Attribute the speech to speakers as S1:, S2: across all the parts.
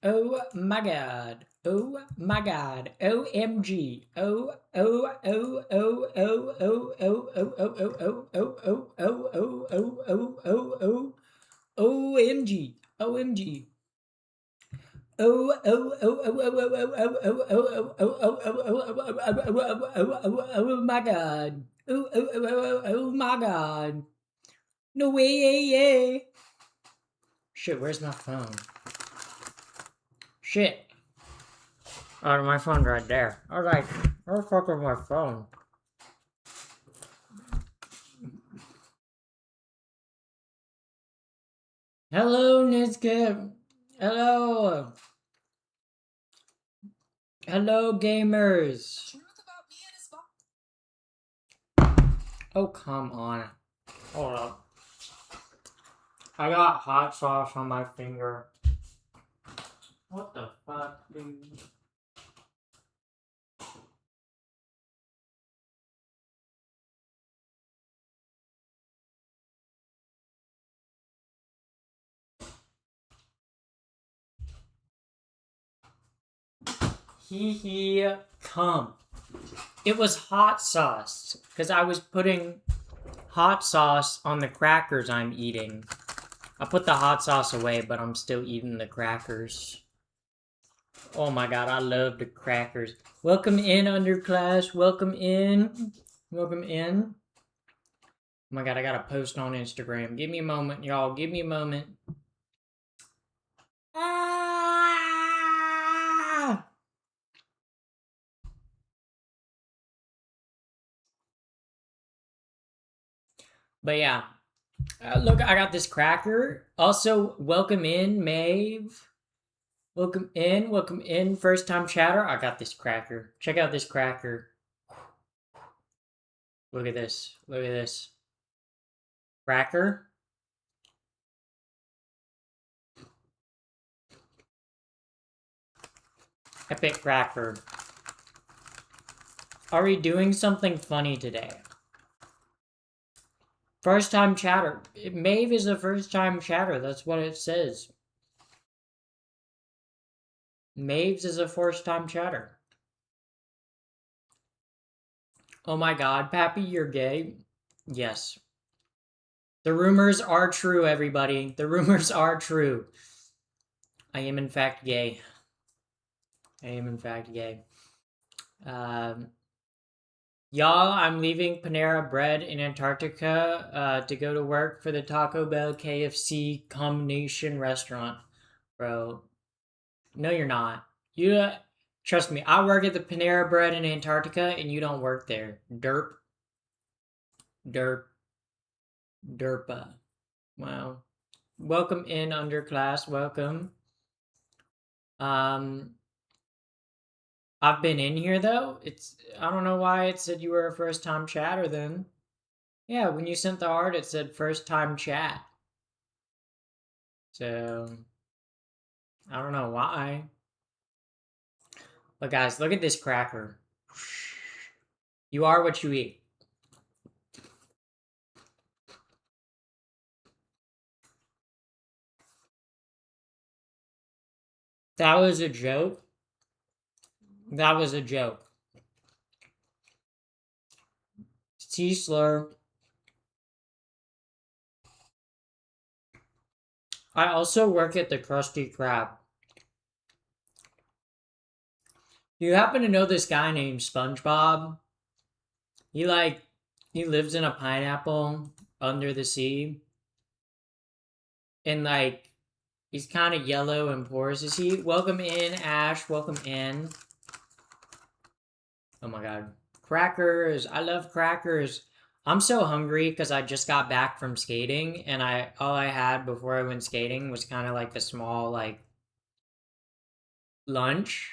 S1: Oh my god. Oh my god. OMG. Oh oh oh oh oh oh oh oh oh oh oh oh oh oh oh oh oh oh OMG. OMG. Oh oh oh oh oh oh oh oh oh oh oh oh my god. Oh oh oh oh oh my god. No way. Shit, where's my phone? Shit. Oh, my phone's right there. I was like, where the fuck is my phone? Hello, Nizka. Hello. Hello, gamers. Oh, come on. Hold up. I got hot sauce on my finger. What the fuck, dude? Hee come. It was hot sauce. Because I was putting hot sauce on the crackers I'm eating. I put the hot sauce away, but I'm still eating the crackers. Oh my god, I love the crackers. Welcome in, underclass. Welcome in. Welcome in. Oh my god, I gotta post on Instagram. Give me a moment, y'all. Give me a moment. Ah! But yeah. Look, I got this cracker. Also, welcome in, Maeve. Welcome in. First time chatter. I got this cracker. Check out this cracker. Look at this. Look at this. Cracker. Epic cracker. Are we doing something funny today? First time chatter. Maeve is a first time chatter. That's what it says. Maeve's is a first time chatter. Oh my god, Pappy, you're gay? Yes. The rumors are true, everybody. The rumors are true. I am in fact gay. I am in fact gay. Y'all, I'm leaving Panera Bread in Antarctica to go to work for the Taco Bell KFC combination restaurant. Bro, no, you're not. You trust me. I work at the Panera Bread in Antarctica, and you don't work there. Derp, derp, derpa. Wow. Welcome in, underclass. Welcome. Um, I've been in here though. I don't know why it said you were a first time chatter then. Yeah, when you sent the art, it said first time chat. So I don't know why. But guys, look at this cracker. You are what you eat. That was a joke. That was a joke. T-slur. I also work at the Krusty Krab. You happen to know this guy named SpongeBob? He lives in a pineapple under the sea. And he's kind of yellow and porous. Is he? Welcome in, Ash. Welcome in. Oh my god. Crackers. I love crackers. I'm so hungry because I just got back from skating and all I had before I went skating was kind of like a small lunch.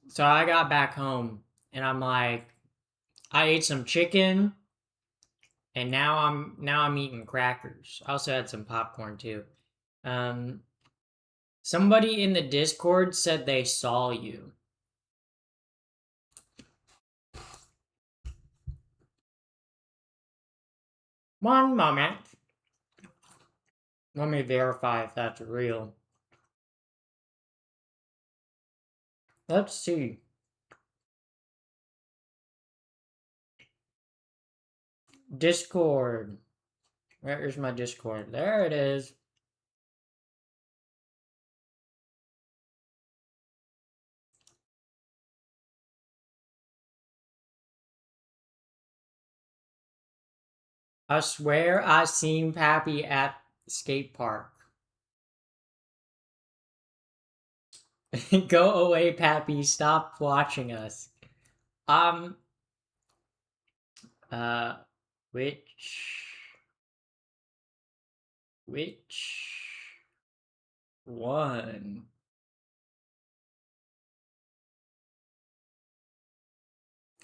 S1: So I got back home and I ate some chicken and now I'm eating crackers. I also had some popcorn too. Um Somebody in the Discord said they saw you. One moment. Let me verify if that's real. Let's see. Discord. Where is my Discord? There it is. I swear I seen Pappy at skate park. Go away, Pappy. Stop watching us. Um, uh, which one?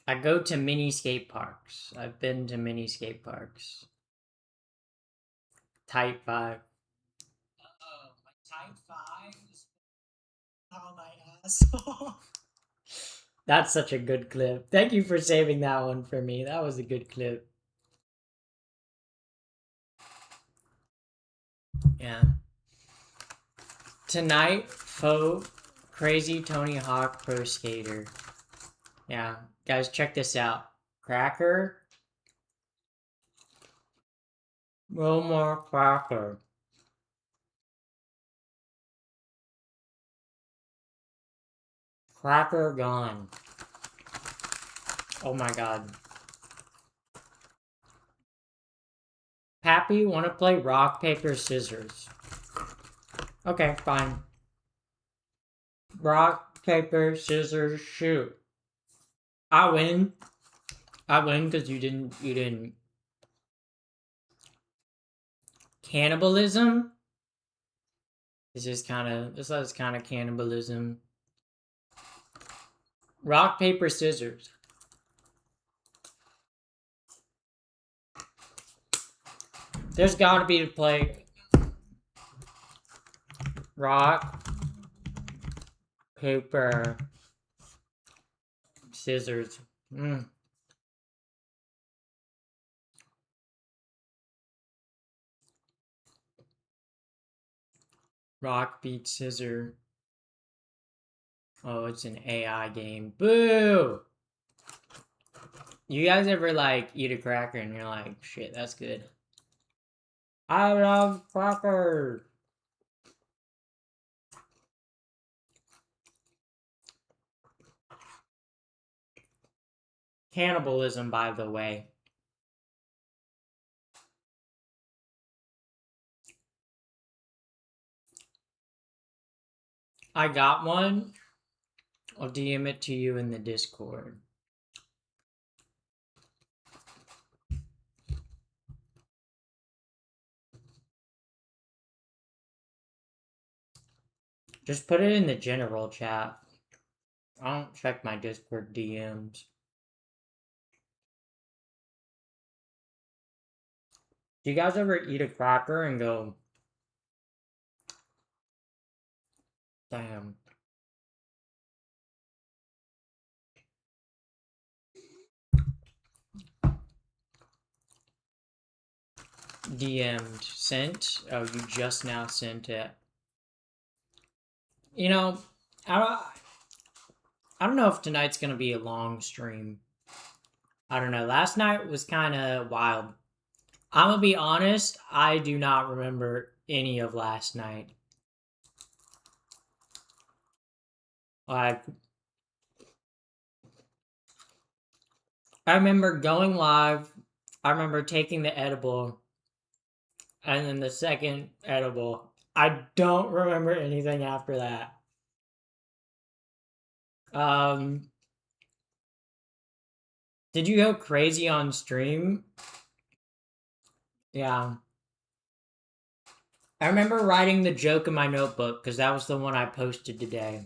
S1: I go to mini skate parks. I've been to mini skate parks. Type 5. Oh, my type 5 is on my asshole. That's such a good clip. Thank you for saving that one for me. That was a good clip. Yeah. Tonight, faux crazy Tony Hawk Pro Skater. Yeah, guys, check this out. Cracker. No more cracker. Cracker gone. Oh my god. Pappy, wanna play rock, paper, scissors? Okay, fine. Rock, paper, scissors, shoot. I win. I win because you didn't. Cannibalism? This is kind of cannibalism. Rock, paper, scissors. There's gotta be to play rock, paper, scissors. Rock beats scissor. Oh, it's an AI game. Boo! You guys ever like eat a cracker and you're like, shit, that's good. I love crackers. Cannibalism, by the way. I got one. I'll DM it to you in the Discord. Just put it in the general chat. I don't check my Discord DMs. Do you guys ever eat a cracker and go, damn. DM'd. Sent? Oh, you just now sent it. You know, I don't know if tonight's gonna be a long stream. I don't know. Last night was kind of wild. I'm gonna be honest, I do not remember any of last night. Like, I remember going live, I remember taking the edible, and then the second edible. I don't remember anything after that. Did you go crazy on stream? Yeah. I remember writing the joke in my notebook, because that was the one I posted today.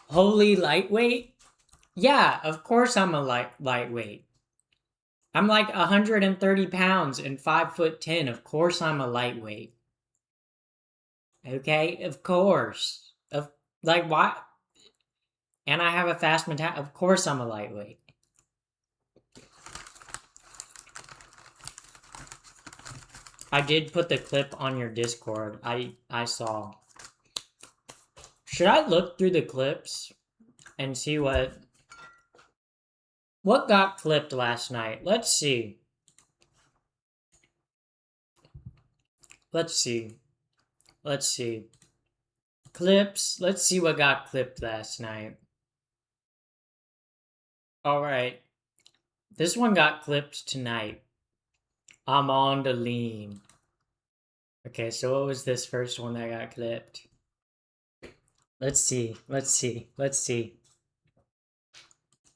S1: Holy lightweight? Yeah, of course I'm a lightweight. I'm like 130 pounds and 5'10". Of course I'm a lightweight. Okay, of course. Like why? And I have a fast mentality. Of course I'm a lightweight. I did put the clip on your Discord. I saw. Should I look through the clips and see what got clipped last night? Let's see. Let's see. Clips. Let's see what got clipped last night. Alright. This one got clipped tonight. I'm on the lean. Okay, so what was this first one that got clipped? Let's see.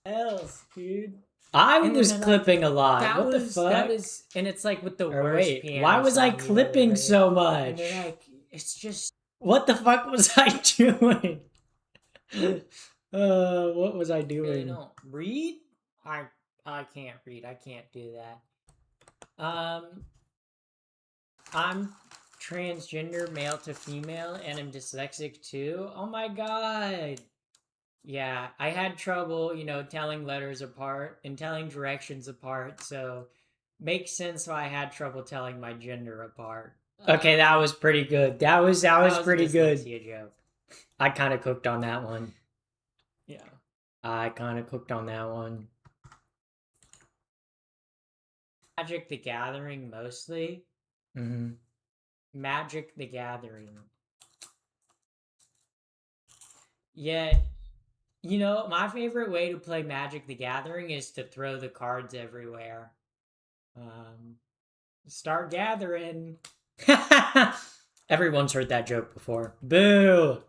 S2: Else, dude.
S1: I was clipping a lot. What the fuck?
S2: That is, and it's like with the worst
S1: wait,
S2: piano
S1: why was I
S2: sound you've
S1: clipping
S2: ever
S1: so
S2: heard.
S1: much?
S2: And they're like, it's just.
S1: What the fuck was I doing? What was I doing?
S2: Really don't read. I can't read. I can't do that.
S1: I'm transgender, male to female, and I'm dyslexic too. Oh my god. Yeah, I had trouble, telling letters apart and telling directions apart, so makes sense why I had trouble telling my gender apart. Okay, that was pretty good. That was pretty good.
S2: Joke.
S1: I kind of cooked on that one.
S2: Yeah.
S1: I kind of cooked on that one. Magic the Gathering mostly. Mm-hmm. Magic the Gathering. Yeah. My favorite way to play Magic the Gathering is to throw the cards everywhere. Start gathering. Everyone's heard that joke before. Boo!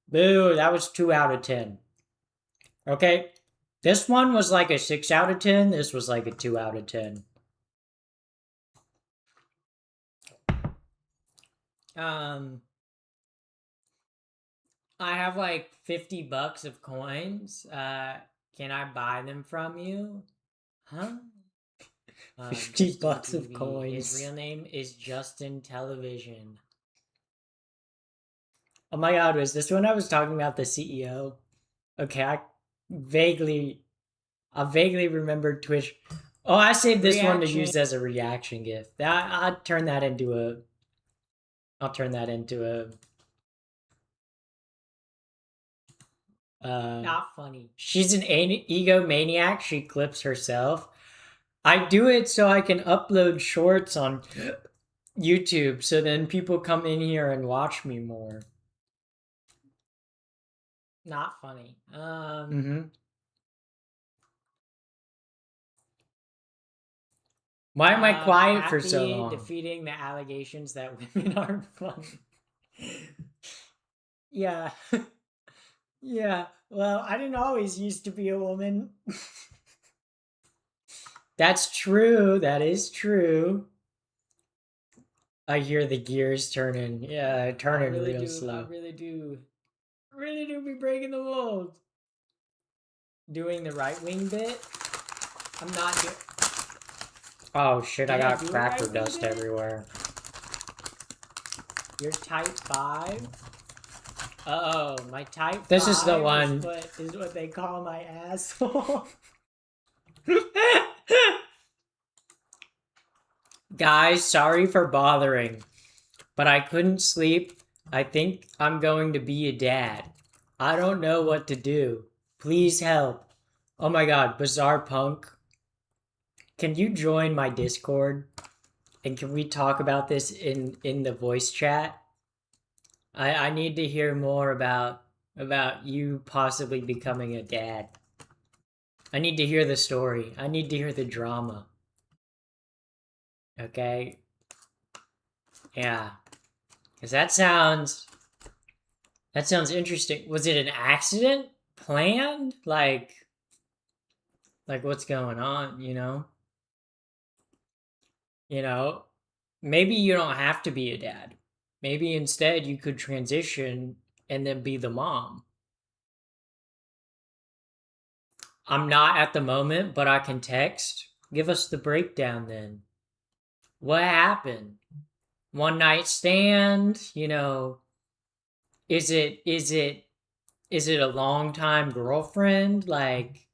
S1: Boo! That was 2 out of 10. Okay? This one was like a 6 out of 10. This was like a 2 out of 10. I have like $50 of coins. Can I buy them from you? Huh? $50 of coins. His real name is Justin Television. Oh my god, was this when I was talking about the CEO? Okay, I vaguely remembered Twitch. Oh, I saved this one to use as a reaction GIF. I'll turn that into a. Not funny. She's an egomaniac. She clips herself. I do it so I can upload shorts on YouTube, so then people come in here and watch me more. Not funny. Why am I quiet for so long? Defeating the allegations that women aren't funny. Yeah. Yeah. Well, I didn't always used to be a woman. That's true. That is true. I hear the gears turning. Yeah, turning real slow. I really do be breaking the mold. Doing the right wing bit. I'm not doing. Oh shit! I got cracker dust everywhere. You're type 5. Oh, my type. This is the one. Is what they call my asshole. Guys, sorry for bothering, but I couldn't sleep. I think I'm going to be a dad. I don't know what to do. Please help. Oh my god, Bizarre Punk. Can you join my Discord? And can we talk about this in the voice chat? I need to hear more about you possibly becoming a dad. I need to hear the story. I need to hear the drama. Okay? Yeah. Because that sounds interesting. Was it an accident? Planned? Like what's going on, Maybe you don't have to be a dad. Maybe instead you could transition and then be the mom. I'm not at the moment, but I can text. Give us the breakdown then. What happened? One night stand, is it a long time girlfriend? Like,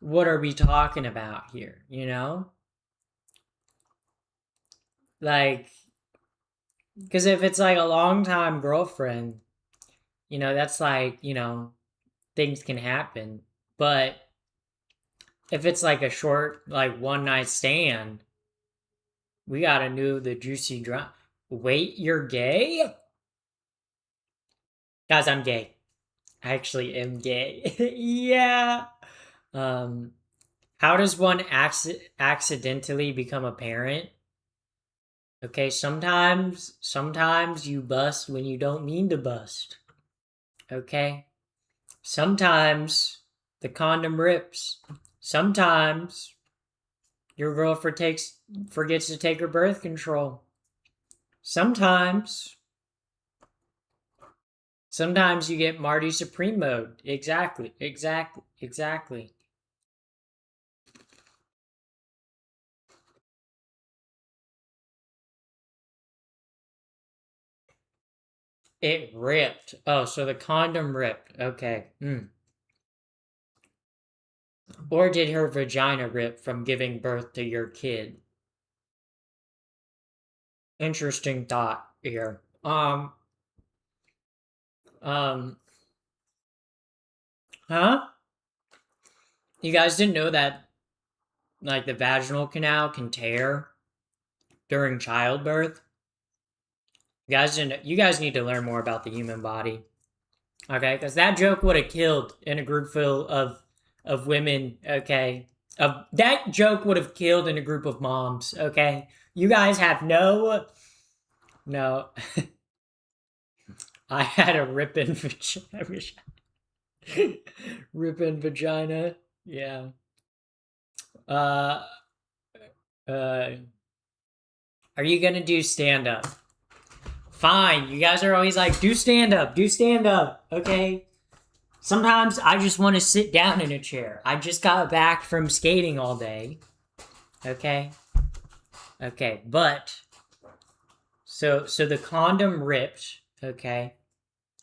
S1: what are we talking about here, Like, because if it's like a long time girlfriend, that's like, things can happen. But if it's like a short, like one night stand, we gotta know the juicy drama. Wait, you're gay? Guys, I'm gay. I actually am gay. Yeah. Um, how does one accidentally become a parent? Okay, sometimes you bust when you don't mean to bust. Okay? Sometimes the condom rips. Sometimes your girlfriend forgets to take her birth control. Sometimes you get Marty Supreme mode. Exactly. It ripped. Oh, so the condom ripped. Okay. Or did her vagina rip from giving birth to your kid? Interesting thought here. Um, huh? You guys didn't know that, like, the vaginal canal can tear during childbirth? You guys didn't. You guys need to learn more about the human body, okay? Because that joke would have killed in a group full of women, okay? That joke would have killed in a group of moms, okay? You guys have no. I had a ripping vagina. Ripping vagina. Yeah. Uh. Uh. Are you gonna do stand up? Fine. You guys are always like, do stand up. Do stand up. Okay. Sometimes I just want to sit down in a chair. I just got back from skating all day. Okay. Okay. But so the condom ripped. Okay.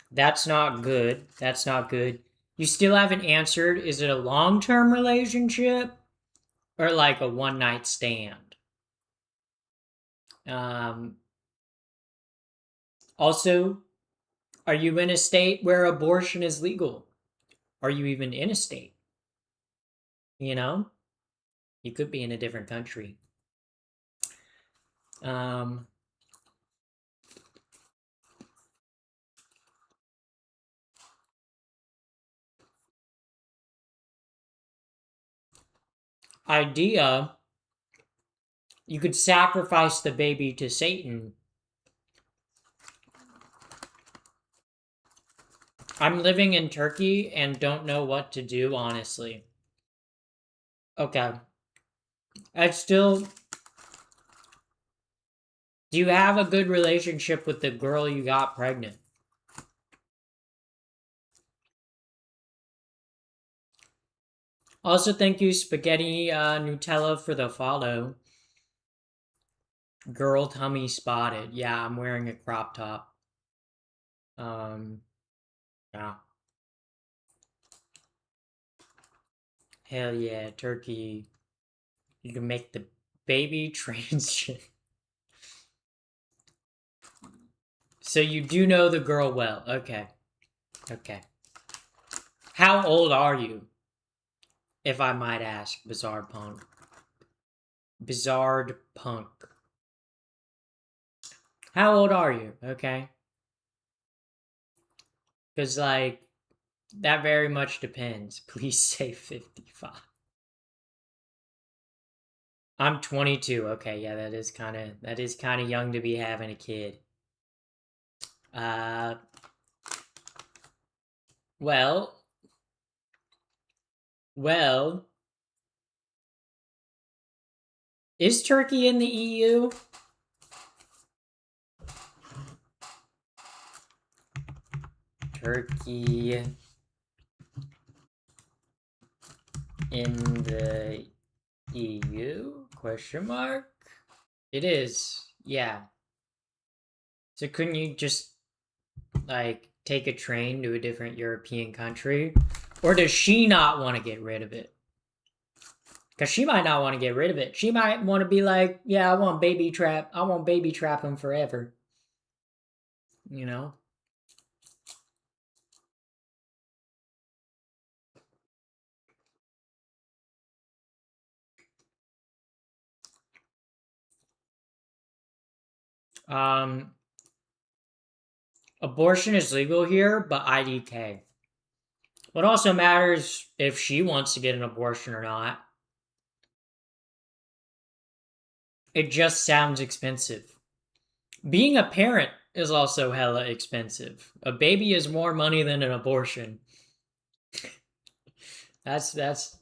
S1: That's not good. That's not good. You still haven't answered. Is it a long-term relationship or like a one-night stand? Um, also, are you in a state where abortion is legal? Are you even in a state? You know, you could be in a different country. Um, idea, you could sacrifice the baby to Satan. I'm living in Turkey and don't know what to do, honestly. Okay. I still. Do you have a good relationship with the girl you got pregnant? Also, thank you, Spaghetti Nutella, for the follow. Girl tummy spotted. Yeah, I'm wearing a crop top. Yeah. Hell yeah, Turkey. You can make the baby transgender. So you do know the girl well. Okay. Okay. How old are you? If I might ask, Bizarre Punk. Bizarre Punk. How old are you? Okay. Because, like, that very much depends. Please say 55. I'm 22. Okay, yeah, that is kind of young to be having a kid. Uh well, well, is Turkey in the EU? Turkey in the EU? Question mark? It is. Yeah. So couldn't you just like take a train to a different European country? Or does she not want to get rid of it? Because she might not want to get rid of it. She might want to be like, yeah, I want baby trap him forever. You know? Um, abortion is legal here, but IDK. What also matters if she wants to get an abortion or not. It just sounds expensive. Being a parent is also hella expensive. A baby is more money than an abortion. That's just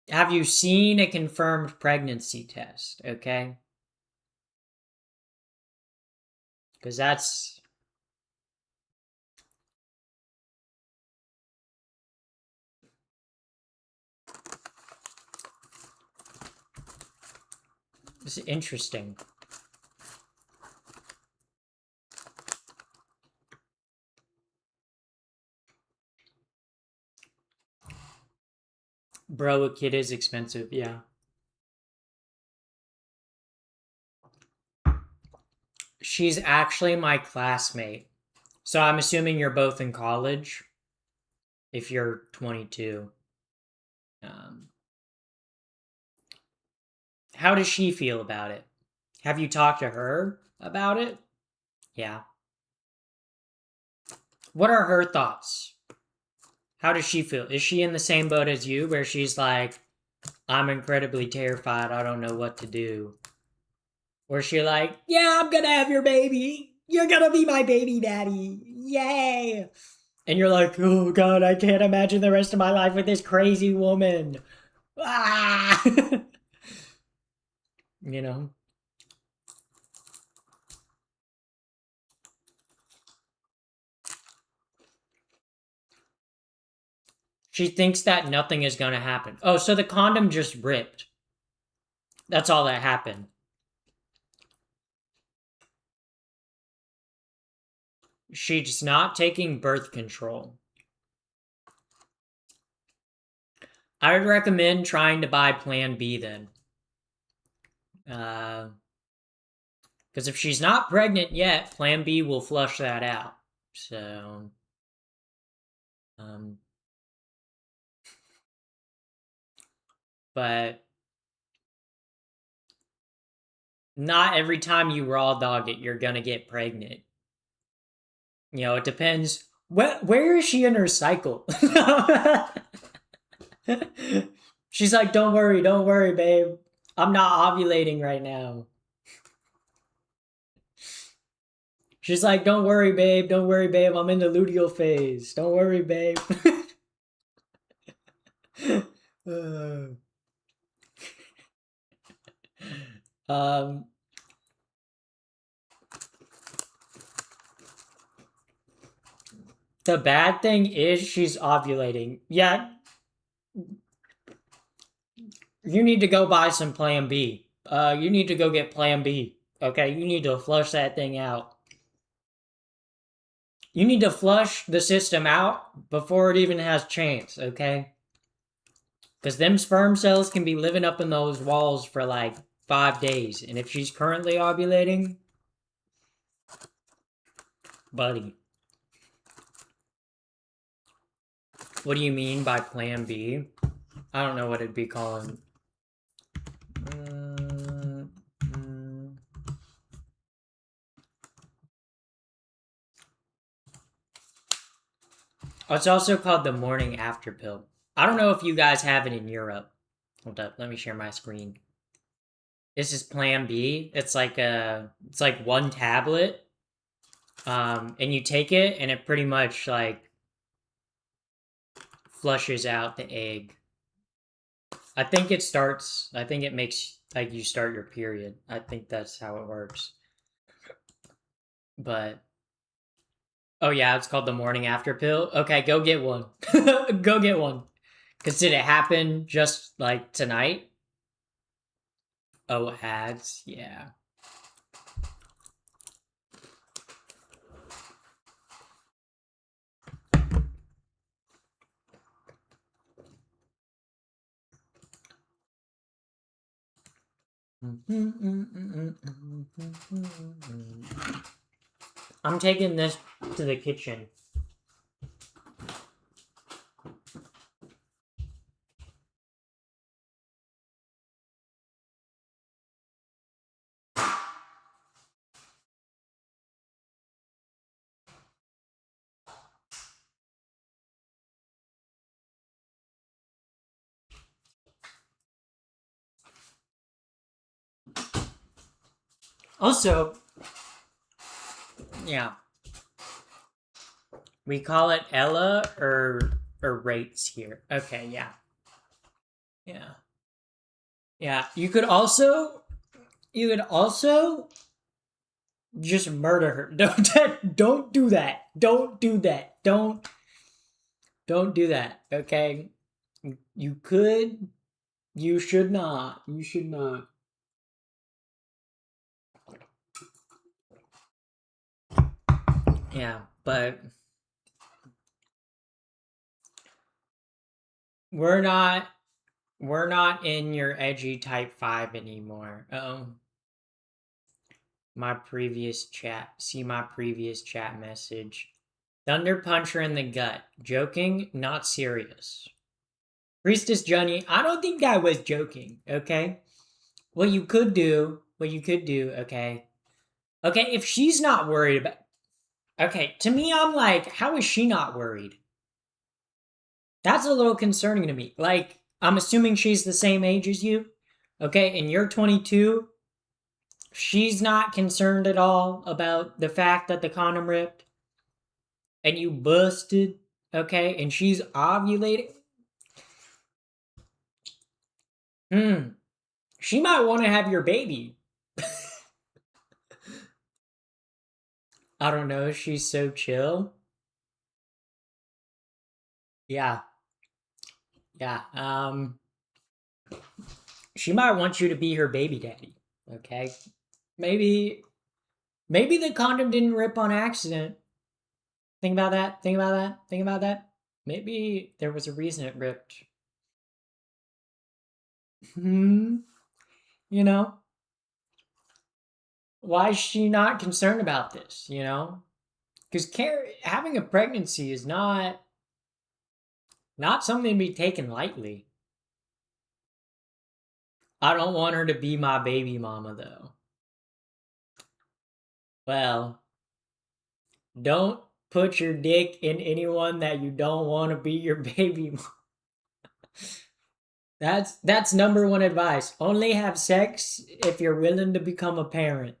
S1: have you seen a confirmed pregnancy test, okay? Cuz that's it's interesting. Bro, a kid is expensive, yeah. She's actually my classmate. So I'm assuming you're both in college if you're 22. Um, how does she feel about it? Have you talked to her about it? Yeah. What are her thoughts? How does she feel? Is she in the same boat as you where she's like, I'm incredibly terrified, I don't know what to do? Or is she like, yeah, I'm gonna have your baby. You're gonna be my baby daddy. Yay. And you're like, oh god, I can't imagine the rest of my life with this crazy woman. Ah! You know? She thinks that nothing is gonna happen. Oh, so the condom just ripped. That's all that happened. She's not taking birth control. I would recommend trying to buy Plan B then. Because if she's not pregnant yet, Plan B will flush that out. So, um, but not every time you raw dog it, you're gonna get pregnant. You know, it depends. Where is she in her cycle? She's like, don't worry, babe. I'm not ovulating right now. She's like, don't worry, babe. I'm in the luteal phase. Don't worry, babe. um, the bad thing is she's ovulating. Yeah, you need to go buy some Plan B. You need to go get Plan B. Okay, you need to flush that thing out. You need to flush the system out before it even has chance, okay? Because them sperm cells can be living up in those walls for like 5 days. And if she's currently ovulating, buddy. What do you mean by Plan B? I don't know what it'd be called. Oh, it's also called the morning after pill. I don't know if you guys have it in Europe. Hold up, let me share my screen. This is Plan B. It's like one tablet. And you take it and it pretty much like flushes out the egg. I think it makes like you start your period. I think that's how it works. But oh yeah, it's called the morning after pill. Okay, go get one. Go get one. Cause did it happen just like tonight? Oh, it has? Yeah. I'm taking this to the kitchen. Also, yeah. We call it Ella or rates here. Okay, yeah. Yeah. Yeah. You could also just murder her. Don't do that. Don't do that. Don't do that. Okay? You could, you should not. You should not. Yeah, but we're not we're not in your edgy type 5 anymore. My previous chat. See my previous chat message. Thunder punch her in the gut. Joking, not serious. Priestess Johnny, I don't think I was joking, okay? What you could do, okay? Okay, if she's not worried about. Okay, to me, I'm like, how is she not worried? That's a little concerning to me. Like, I'm assuming she's the same age as you, okay? And you're 22. She's not concerned at all about the fact that the condom ripped and you busted, okay? And she's ovulating. She might want to have your baby. I don't know. She's so chill. Yeah. Yeah. She might want you to be her baby daddy. Okay. Maybe the condom didn't rip on accident. Think about that. Think about that. Think about that. Maybe there was a reason it ripped. Hmm. You know, why is she not concerned about this? You know, because having a pregnancy is not something to be taken lightly. I don't want her to be my baby mama though. Well, don't put your dick in anyone that you don't want to be your baby mama. That's number one advice. Only have sex if you're willing to become a parent.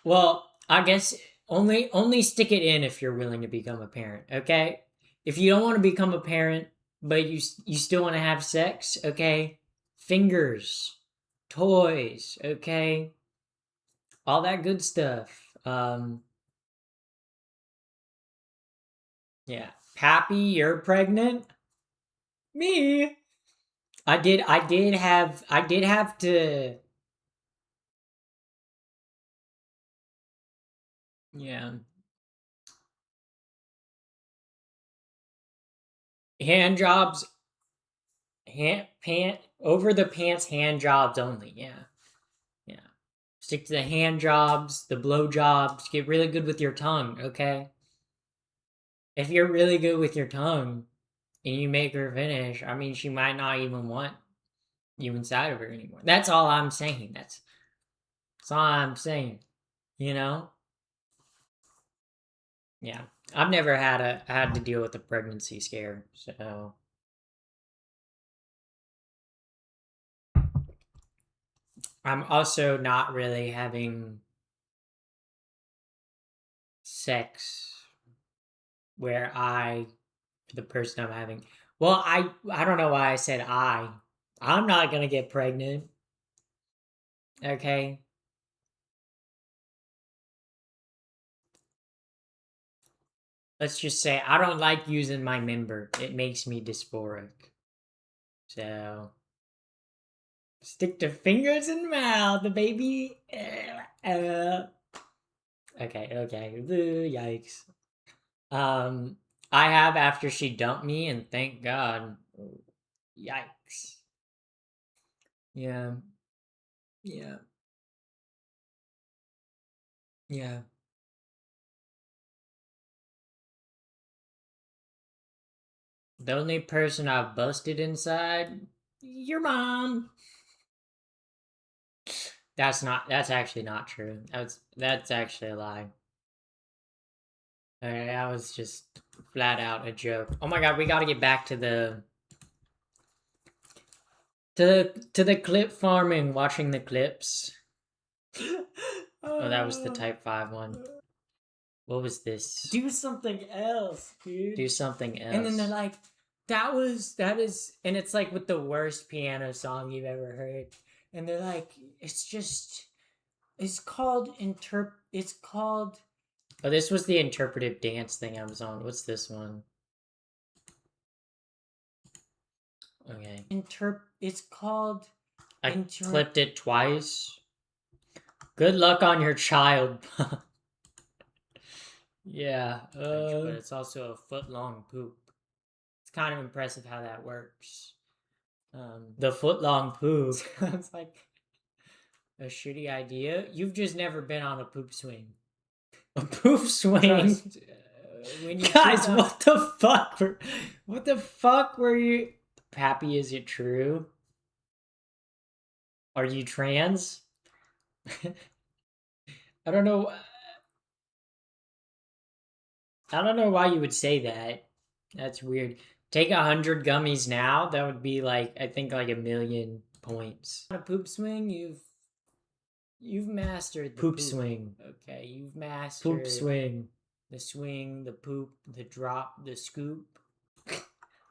S1: Well, I guess only stick it in if you're willing to become a parent, okay? If you don't want to become a parent, but you still want to have sex, okay? Fingers, toys, okay? All that good stuff. Yeah. Pappy, you're pregnant? Me? I did have to. Yeah. Hand jobs, over the pants hand jobs only. Yeah. Yeah. Stick to the hand jobs, the blow jobs. Get really good with your tongue, okay? If you're really good with your tongue and you make her finish, I mean, she might not even want you inside of her anymore. That's all I'm saying. That's all I'm saying. You know? Yeah. I've never had to deal with a pregnancy scare, so I'm also not really having sex where the person I'm having. Well, I don't know why I said I. I'm not gonna get pregnant. Okay. Let's just say I don't like using my member. It makes me dysphoric. So stick to fingers and mouth, the baby. Okay. Yikes. Um, I have after she dumped me, and thank God. Yikes. Yeah. Yeah. Yeah. The only person I've busted inside, your mom. That's actually not true. That's actually a lie. That was just flat out a joke. Oh my god, we gotta get back to the To the clip farming, watching the clips. Oh, that was the Type 5 one. What was this?
S2: Do something else, dude.
S1: Do something else.
S2: And then they're like, that is, and it's like with the worst piano song you've ever heard. And they're like, it's called.
S1: Oh, this was the interpretive dance thing I was on. What's this one? Okay.
S2: It's called.
S1: I clipped it twice. Good luck on your child. Yeah.
S2: But it's also a foot-long poop. It's kind of impressive how that works.
S1: The foot-long poop.
S2: Sounds like a shitty idea. You've just never been on a poop swing.
S1: A poop swing?
S2: When you
S1: Guys, what the fuck? What the fuck were you... Pappy, is it true? Are you trans? I don't know. I don't know why you would say that. That's weird. Take 100 gummies now. That would be like, I think, like 1,000,000 points.
S2: On a poop swing, you've mastered the
S1: poop swing.
S2: Okay, you've mastered
S1: poop swing.
S2: The swing, the poop, the drop, the scoop.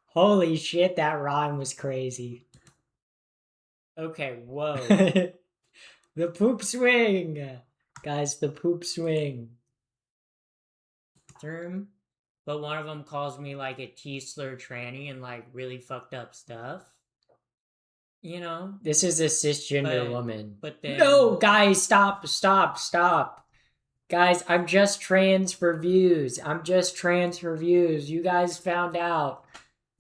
S1: Holy shit, that rhyme was crazy.
S2: Okay, whoa.
S1: The poop swing. Guys, the poop swing.
S2: But one of them calls me like a T-slur tranny and like really fucked up stuff. You know?
S1: This is a cisgender woman.
S2: But then...
S1: No, guys, stop. Guys, I'm just trans for views. You guys found out.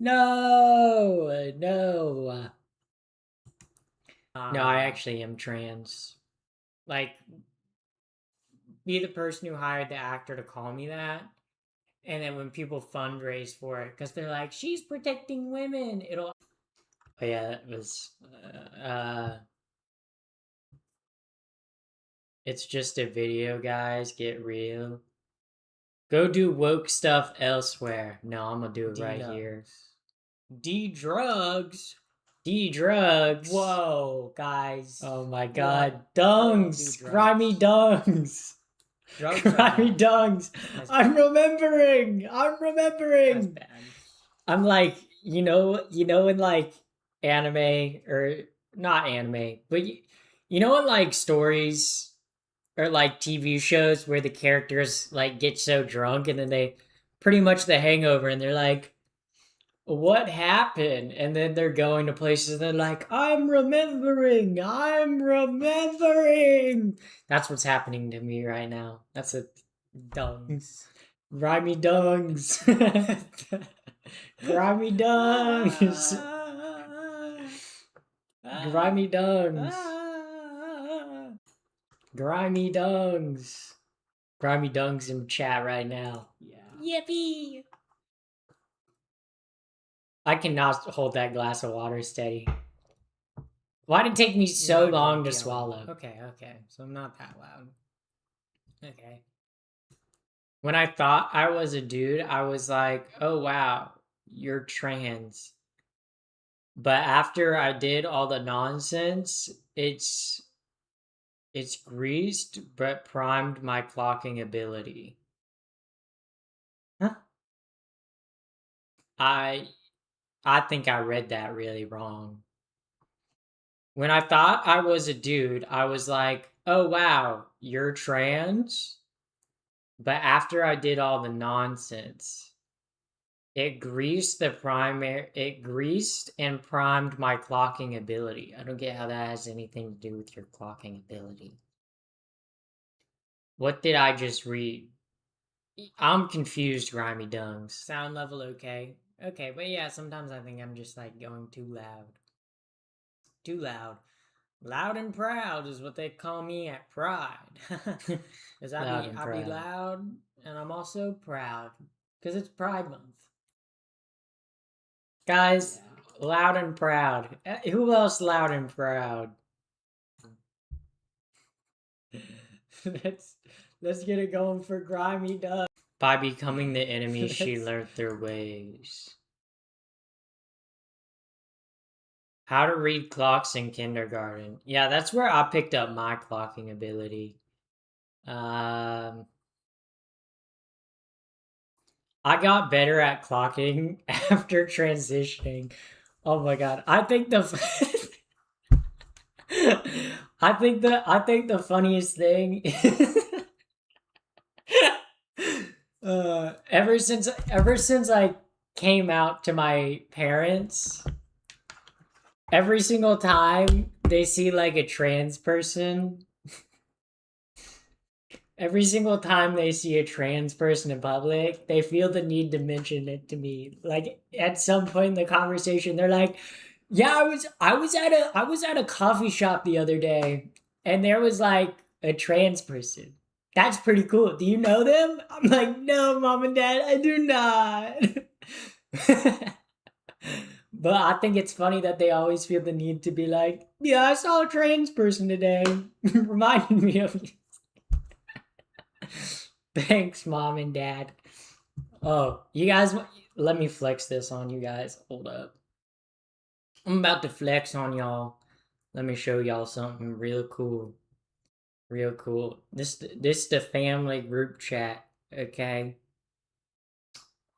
S1: No. No, I actually am trans.
S2: Like, be the person who hired the actor to call me that. And then when people fundraise for it, because they're like, she's protecting women, it'll...
S1: Oh yeah, that was... It's just a video, guys. Get real. Go do woke stuff elsewhere. No, I'm gonna do it right here.
S2: D-drugs.
S1: Whoa,
S2: guys.
S1: Oh my god. Dungs. Grimy dungs. Grimy dungs. I'm remembering.
S2: That's bad.
S1: I'm like, you know in like anime, or not anime, but you know in like stories or like TV shows where the characters like get so drunk and then they pretty much The Hangover and they're like, what happened? And then they're going to places and they're like, I'm remembering. That's what's happening to me right now. That's a
S2: Dungs.
S1: Grimy dungs. Grimy dungs. Grimy dungs. Grimy dungs. Grimy dungs in chat right now.
S2: Yeah. Yippee!
S1: I cannot hold that glass of water steady. Why did it take me so long to swallow?
S2: Okay. So I'm not that loud. Okay.
S1: When I thought I was a dude, I was like, oh wow, you're trans. But after I did all the nonsense, it's greased but primed my clocking ability. Huh? I think I read that really wrong. When I thought I was a dude, I was like, oh wow, you're trans? But after I did all the nonsense, it greased and primed my clocking ability. I don't get how that has anything to do with your clocking ability. What did I just read? I'm confused, Grimy Dungs.
S2: Sound level okay. Okay, but yeah, sometimes I think I'm just like going too loud. Too loud. Loud and proud is what they call me at Pride. Because I be loud and I'm also proud. Because it's Pride Month.
S1: Guys, yeah. Loud and proud. Who else loud and proud? Let's get it going for Grimy Duck. By becoming the enemy, she learned their ways. How to read clocks in kindergarten. Yeah, that's where I picked up my clocking ability. Um, I got better at clocking after transitioning. Oh my god. I think the funniest thing ever since I came out to my parents, every single time they see like a trans person, every single time they see a trans person in public, they feel the need to mention it to me. Like at some point in the conversation, they're like, "Yeah, I was at a coffee shop the other day, and there was like a trans person. That's pretty cool. Do you know them?" I'm like, "No, mom and dad, I do not." But I think it's funny that they always feel the need to be like, "Yeah, I saw a trans person today." Reminding me of you. Thanks, mom and dad. Oh, you guys, let me flex this on you guys. Hold up. I'm about to flex on y'all. Let me show y'all something real cool. Real cool. This the family group chat, okay?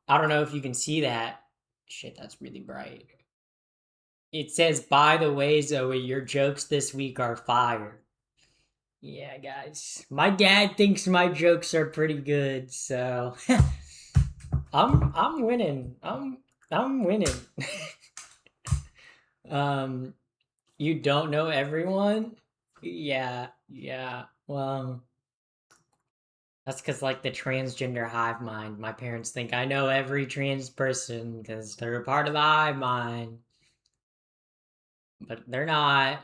S1: I don't know if you can see that. Shit, that's really bright. It says, "By the way, Zoe, your jokes this week are fire." Yeah, guys. My dad thinks my jokes are pretty good, so I'm winning. I'm winning. um, you don't know everyone? Yeah, yeah. Well, that's because like the transgender hive mind. My parents think I know every trans person because they're a part of the hive mind, but they're not.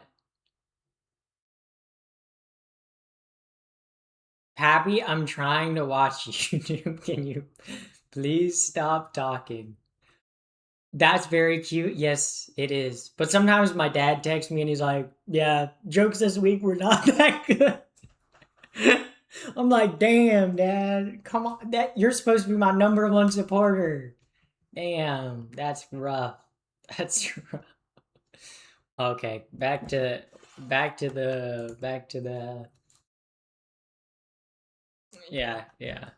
S1: Pappy, I'm trying to watch YouTube. Can you please stop talking? That's very cute. Yes, it is. But sometimes my dad texts me and he's like, "Yeah, jokes this week were not that good." I'm like, "Damn, dad, come on. That you're supposed to be my number one supporter." Damn, that's rough. That's rough. Okay, back to the yeah, yeah.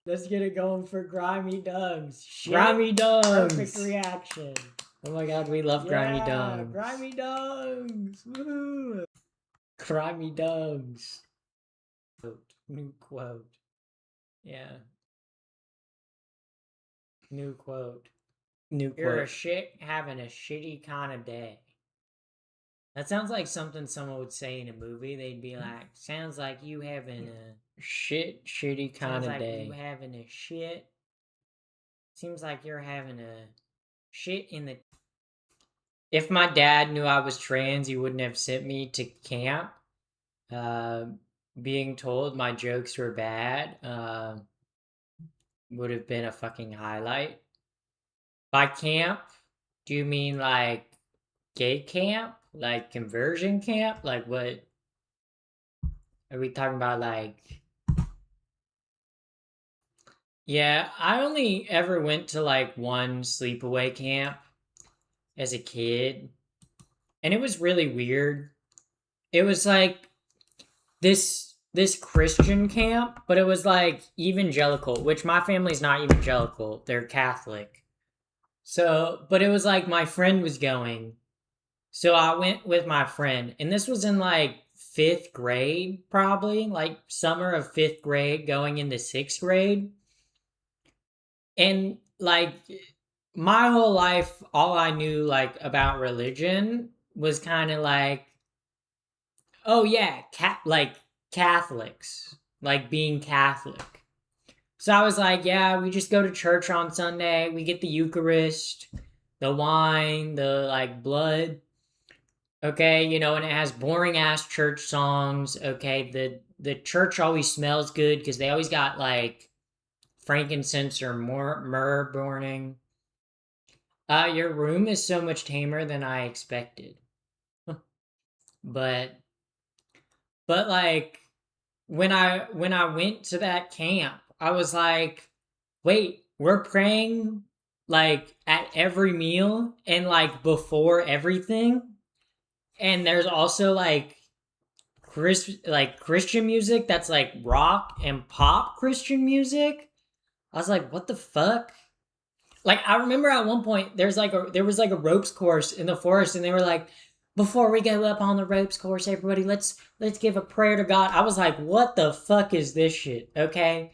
S1: Let's get it going for Grimy Dungs. Shit. Grimy Dungs. Perfect reaction. Oh my god, we love Grimy Dungs. Grimy Dungs. Woo. Grimy Dungs. New quote. Yeah. New quote. New quote. You're a shit having a shitty kind of day. That sounds like something someone would say in a movie. They'd be like, "Sounds like you having a shitty kind of day." You having a shit. Seems like you're having a shit in the. If my dad knew I was trans, he wouldn't have sent me to camp. Uh, Being told my jokes were bad would have been a fucking highlight. By camp, do you mean like gay camp? Like conversion camp? Like what are we talking about? Like, yeah, I only ever went to like one sleepaway camp as a kid, and it was really weird. It was like this Christian camp, but it was like evangelical, which my family's not evangelical. They're Catholic. So, but it was like my friend was going. So I went with my friend, and this was in like 5th grade, probably, like summer of 5th grade going into 6th grade. And like my whole life, all I knew like about religion was kind of like, oh yeah, like Catholics, like being Catholic. So I was like, yeah, we just go to church on Sunday. We get the Eucharist, the wine, the like blood. Okay, and it has boring ass church songs. Okay, the church always smells good because they always got like frankincense or myrrh burning. Your room is so much tamer than I expected. but but like when I went to that camp, I was like, wait, we're praying like at every meal and like before everything. And there's also like Christian music that's like rock and pop Christian music. I was like, what the fuck? Like I remember at one point there was like a ropes course in the forest, and they were like, before we go up on the ropes course, everybody let's give a prayer to God. I was like, what the fuck is this shit? Okay.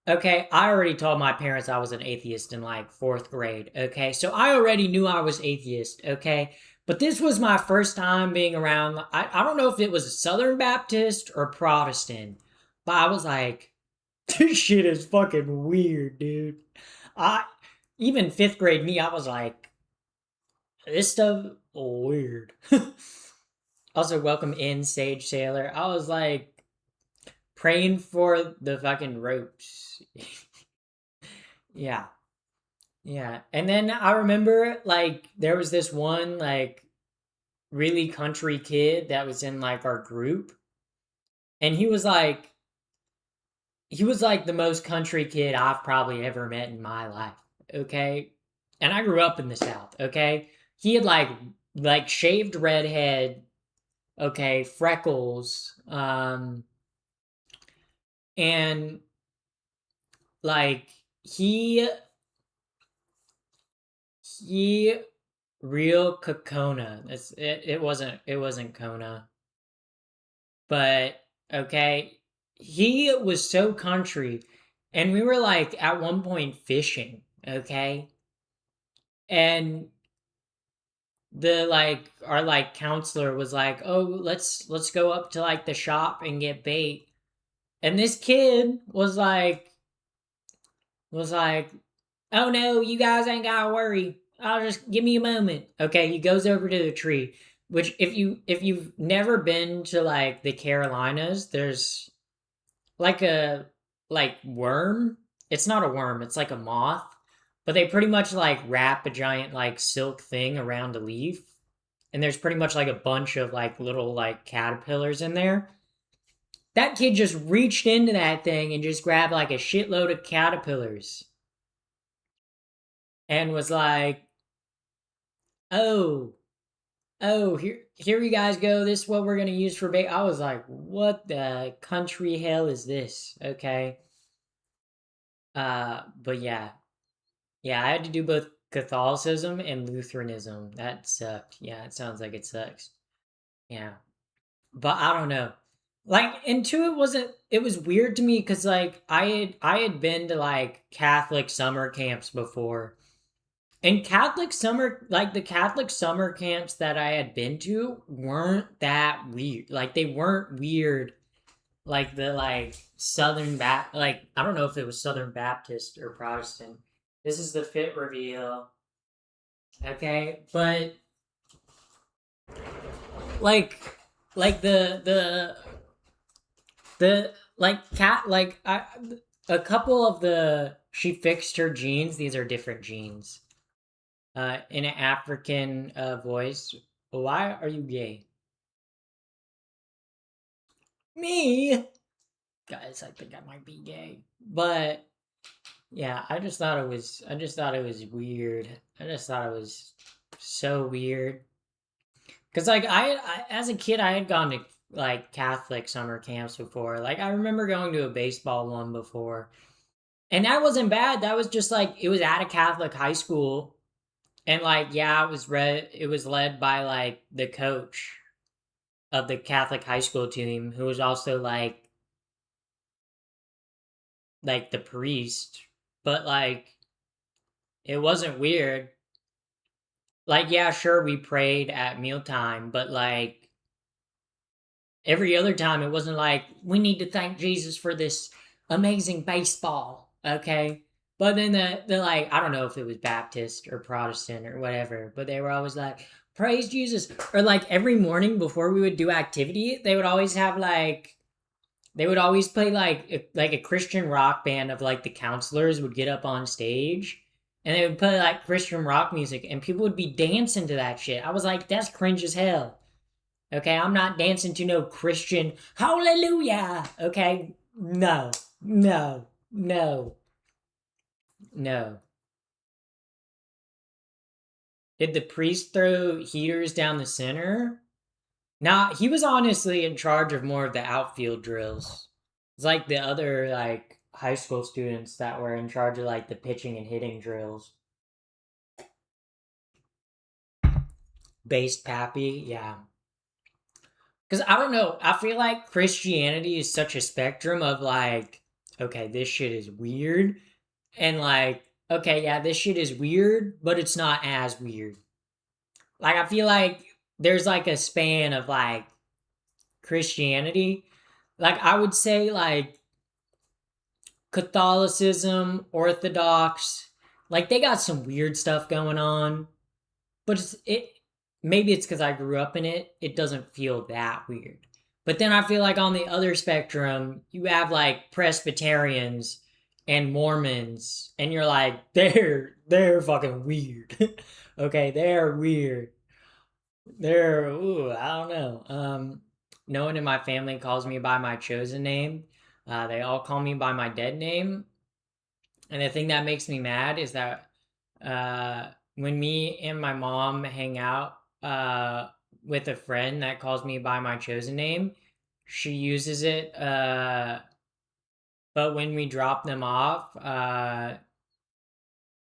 S1: Okay, I already told my parents I was an atheist in like fourth grade. Okay, so I already knew I was atheist. Okay, but this was my first time being around. I don't know if it was a Southern Baptist or Protestant, but I was like, this shit is fucking weird, dude. I even fifth grade me, I was like, this stuff weird. Also, welcome in Sage Sailor. I was like praying for the fucking ropes. Yeah. Yeah. And then I remember like there was this one like really country kid that was in like our group, and he was like the most country kid I've probably ever met in my life. Okay? And I grew up in the South, okay? He had like shaved red head, okay, freckles, and like he he real Kokona. It wasn't Kona. But okay, he was so country, and we were like at one point fishing, okay? And the like our like counselor was like, "Oh, let's go up to like the shop and get bait." And this kid was like, "Oh no, you guys ain't gotta worry. I'll just give me a moment." Okay, he goes over to the tree. Which if you've never been to like the Carolinas, there's like a like worm. It's not a worm, it's like a moth. But they pretty much like wrap a giant like silk thing around a leaf. And there's pretty much like a bunch of like little like caterpillars in there. That kid just reached into that thing and just grabbed like a shitload of caterpillars and was like, "Oh, oh, here you guys go. This is what we're gonna use for bait." I was like, "What the country hell is this?" Okay. But yeah, yeah, I had to do both Catholicism and Lutheranism. That sucked. Yeah, it sounds like it sucks. Yeah, but I don't know. Like, and two, it wasn't. It was weird to me because like I had been to like Catholic summer camps before. And Catholic summer, like the Catholic summer camps that I had been to weren't that weird. Like they weren't weird like the like like I don't know if it was Southern Baptist or Protestant. This is the fit reveal. Okay, but like like the like cat like I a couple of the she fixed her jeans. These are different jeans. In an African voice. Why are you gay? Me? Guys, I think I might be gay. But yeah, I just thought it was weird. I just thought it was so weird. Cause like I as a kid I had gone to like Catholic summer camps before. Like I remember going to a baseball one before. And that wasn't bad. That was just like it was at a Catholic high school. And like yeah, it was led by like the coach of the Catholic high school team who was also like the priest, but like it wasn't weird. Like yeah, sure we prayed at mealtime, but like every other time it wasn't like we need to thank Jesus for this amazing baseball, okay? But then the like I don't know if it was Baptist or Protestant or whatever, but they were always like praise Jesus, or like every morning before we would do activity, they would always have like they would always play like a Christian rock band of like the counselors would get up on stage and they would play like Christian rock music and people would be dancing to that shit. I was like, that's cringe as hell. Okay, I'm not dancing to no Christian hallelujah. Okay, no, no, no, no. Did the priest throw heaters down the center? Nah, he was honestly in charge of more of the outfield drills. It's like the other like high school students that were in charge of like the pitching and hitting drills. Based Pappy, yeah. Because I don't know, I feel like Christianity is such a spectrum of like, okay, this shit is weird, and like, okay, yeah, this shit is weird, but it's not as weird. Like, I feel like there's like a span of like Christianity. Like, I would say like Catholicism, Orthodox, like they got some weird stuff going on, but it maybe it's because I grew up in it. It doesn't feel that weird. But then I feel like on the other spectrum, you have like Presbyterians and Mormons, and you're like, they're fucking weird. Okay, they're weird. They're ooh, I don't know. No one in my family calls me by my chosen name. They all call me by my dead name. And the thing that makes me mad is that when me and my mom hang out with a friend that calls me by my chosen name, she uses it. But when we drop them off,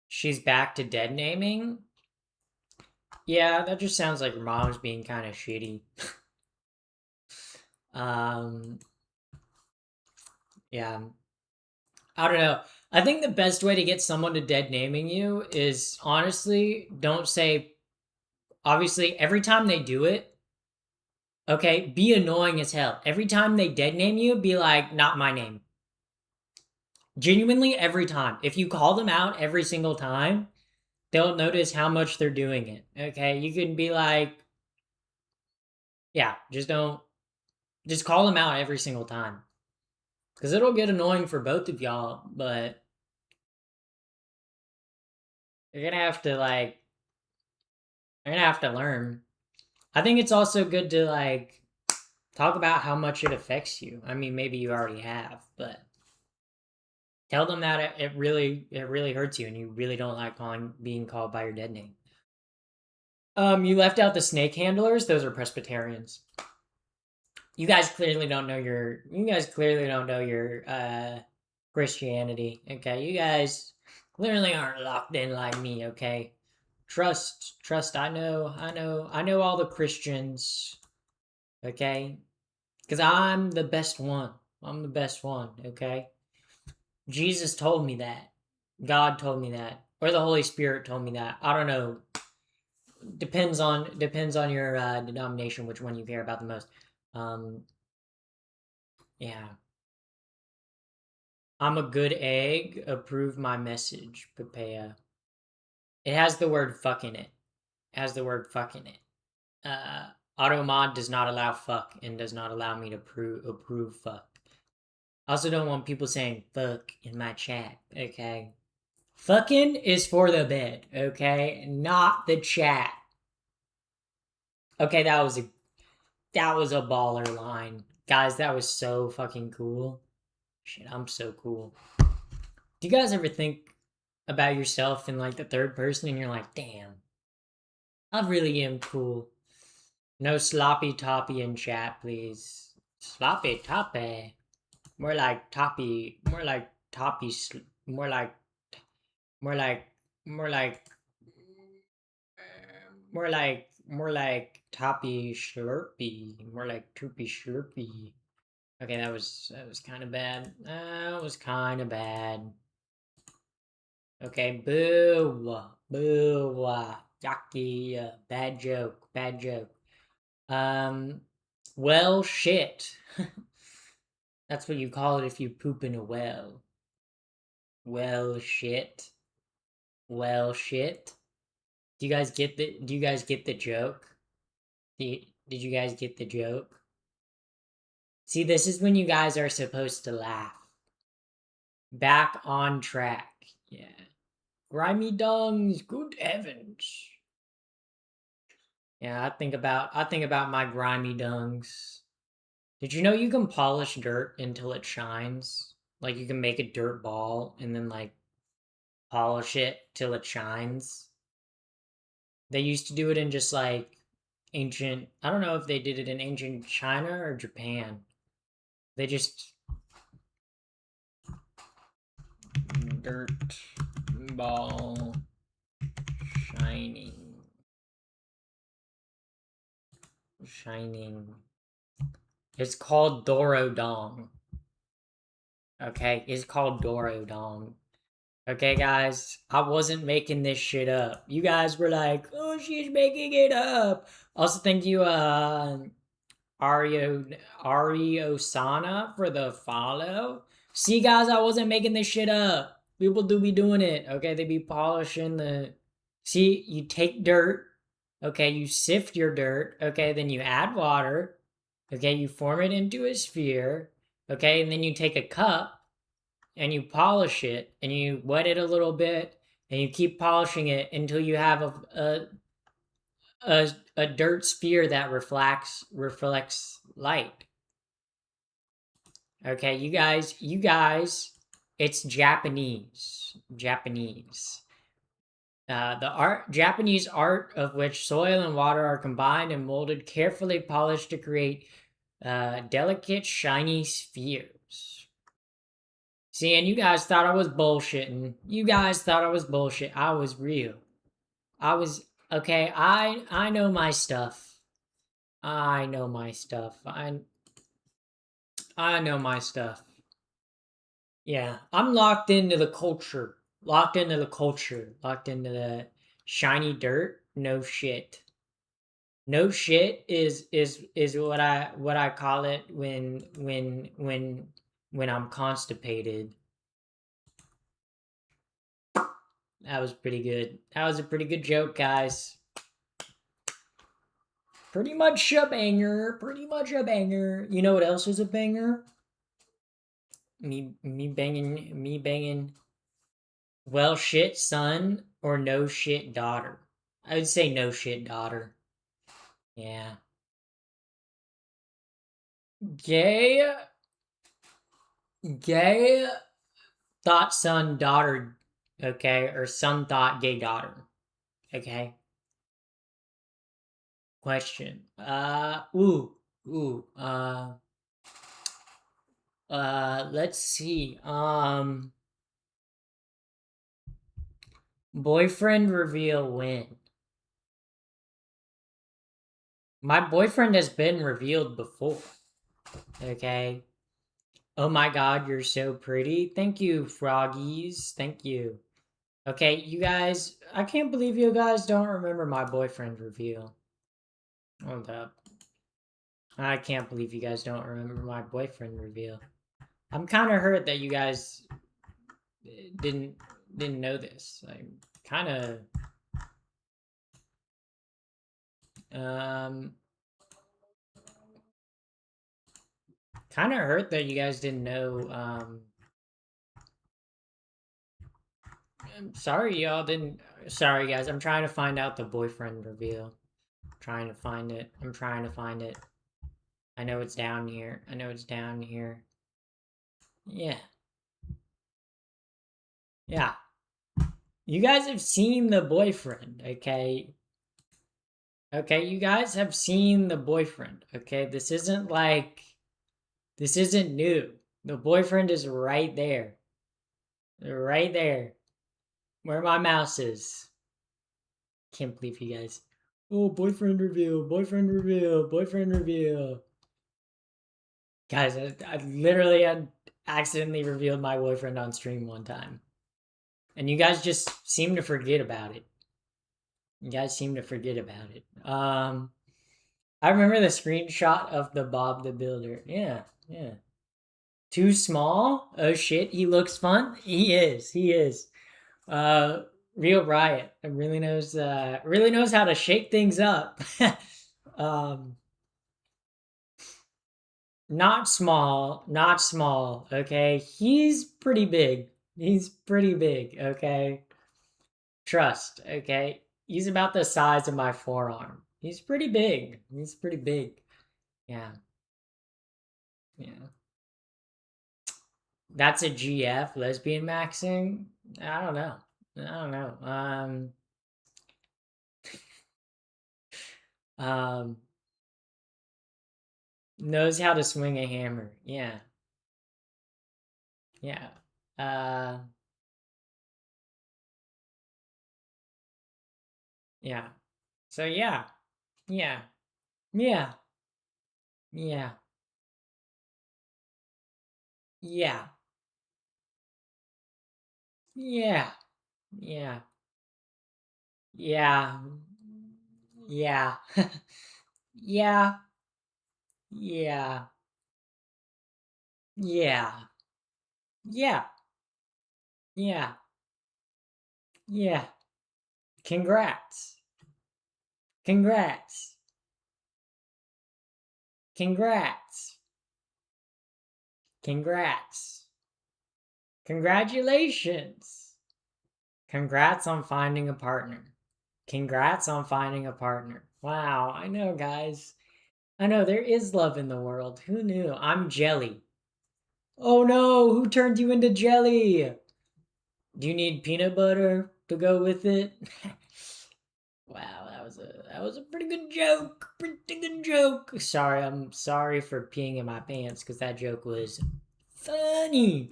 S1: she's back to dead naming. Yeah, that just sounds like your mom's being kind of shitty. um, yeah, I don't know. I think the best way to get someone to dead naming you is honestly don't say. Obviously, every time they do it, okay, be annoying as hell. Every time they dead name you, be like, not my name. Genuinely, every time. If you call them out every single time, they'll notice how much they're doing it. Okay, you can be like, yeah, just don't, just call them out every single time. Because it'll get annoying for both of y'all, but you're gonna have to, like, you're gonna have to learn. I think it's also good to, like, talk about how much it affects you. I mean, maybe you already have, but tell them that it really hurts you and you really don't like being called by your dead name. You left out the snake handlers. Those are Presbyterians. You guys clearly don't know your Christianity. Okay, you guys clearly aren't locked in like me. Okay, trust. I know all the Christians. Okay, because I'm the best one. I'm the best one. Okay, Jesus told me that. God told me that. Or the Holy Spirit told me that. I don't know. Depends on your denomination, which one you care about the most. Um, yeah. I'm a good egg. Approve my message, Papaya. It has the word fuck in it. It has the word fuck in it. Automod does not allow fuck and does not allow me to approve fuck. I also don't want people saying fuck in my chat, okay? Fucking is for the bed, okay? Not the chat. Okay, that was a baller line. Guys, that was so fucking cool. Shit, I'm so cool. Do you guys ever think about yourself in like the third person and you're like, damn, I really am cool. No sloppy toppy in chat, please. Sloppy toppy. More like toppy. More like toppy. More like. More like. More like. More like toppy slurpy. More like toopy slurpy. Okay, that was kind of bad. That was kind of bad. Okay, boo, boo, yucky, bad joke, bad joke. Um, well, shit. That's what you call it if you poop in a well. Well, shit. Well, shit. Do you guys get the joke? Did you guys get the joke? See, this is when you guys are supposed to laugh. Back on track. Yeah. Grimy dungs, good heavens. Yeah, I think about my grimy dungs. Did you know you can polish dirt until it shines? Like you can make a dirt ball and then like polish it till it shines. They used to do it in just like ancient, I don't know if they did it in ancient China or Japan. They just dirt ball shining. Shining. It's called Dorodong. Okay, it's called Dorodong. Okay, guys, I wasn't making this shit up. You guys were like, "Oh, she's making it up." Also, thank you, Ario Sana for the follow. See, guys, I wasn't making this shit up. People do be doing it. Okay, they be polishing the. See, you take dirt. Okay, you sift your dirt. Okay, then you add water. Okay, you form it into a sphere. Okay, and then you take a cup and you polish it and you wet it a little bit and you keep polishing it until you have a dirt sphere that reflects light. Okay, you guys, it's Japanese. Japanese art of which soil and water are combined and molded, carefully polished to create delicate, shiny spheres. See, and you guys thought I was bullshitting. You guys thought I was bullshit. I was real. I was okay. I know my stuff. I know my stuff. I know my stuff. Yeah, I'm locked into the culture. Locked into the culture. Locked into the shiny dirt. No shit. No shit is what I call it when I'm constipated. That was pretty good. That was a pretty good joke, guys. Pretty much a banger. Pretty much a banger. You know what else is a banger? Me banging well shit son or no shit daughter. I would say no shit daughter. Yeah. Gay gay thought son daughter, okay? Or son thought gay daughter. Okay? Question. Let's see. Boyfriend reveal when? My boyfriend has been revealed before. Okay. Oh my god, you're so pretty. Thank you, froggies. Thank you. Okay, you guys, I can't believe you guys don't remember my boyfriend reveal. Hold up. I can't believe you guys don't remember my boyfriend reveal. I'm kind of hurt that you guys didn't know this. I'm kind of um kind of hurt that you guys didn't know. I'm sorry y'all didn't. Sorry guys, I'm trying to find out the boyfriend reveal. I'm trying to find it. I'm trying to find it. I know it's down here. I know it's down here. Yeah. Yeah. You guys have seen the boyfriend, okay? Okay, you guys have seen the boyfriend, okay? This isn't new. The boyfriend is right there. Right there. Where my mouse is. Can't believe you guys. Oh, boyfriend reveal, boyfriend reveal, boyfriend reveal. Guys, I literally had accidentally revealed my boyfriend on stream one time. And you guys just seem to forget about it. You guys seem to forget about it. I remember the screenshot of the Bob the Builder. Yeah, yeah. Too small? Oh shit, he looks fun? He is, he is. Real Riot. Really knows how to shake things up. um Not small, not small, okay? He's pretty big. He's pretty big, okay? Trust, okay? He's about the size of my forearm. He's pretty big. He's pretty big. Yeah. Yeah. That's a GF, lesbian maxing? I don't know. I don't know. Um, knows how to swing a hammer. Yeah, yeah. Uh, yeah. So yeah, yeah, yeah, yeah, yeah, yeah, yeah, yeah, yeah, yeah, yeah, yeah, yeah, yeah, yeah. Congrats. Congrats. Congrats. Congrats. Congratulations. Congrats on finding a partner. Congrats on finding a partner. Wow, I know, guys. I know there is love in the world. Who knew? I'm jelly. Oh no, who turned you into jelly? Do you need peanut butter to go with it? Wow, that was a pretty good joke. Pretty good joke. Sorry, I'm sorry for peeing in my pants because that joke was funny.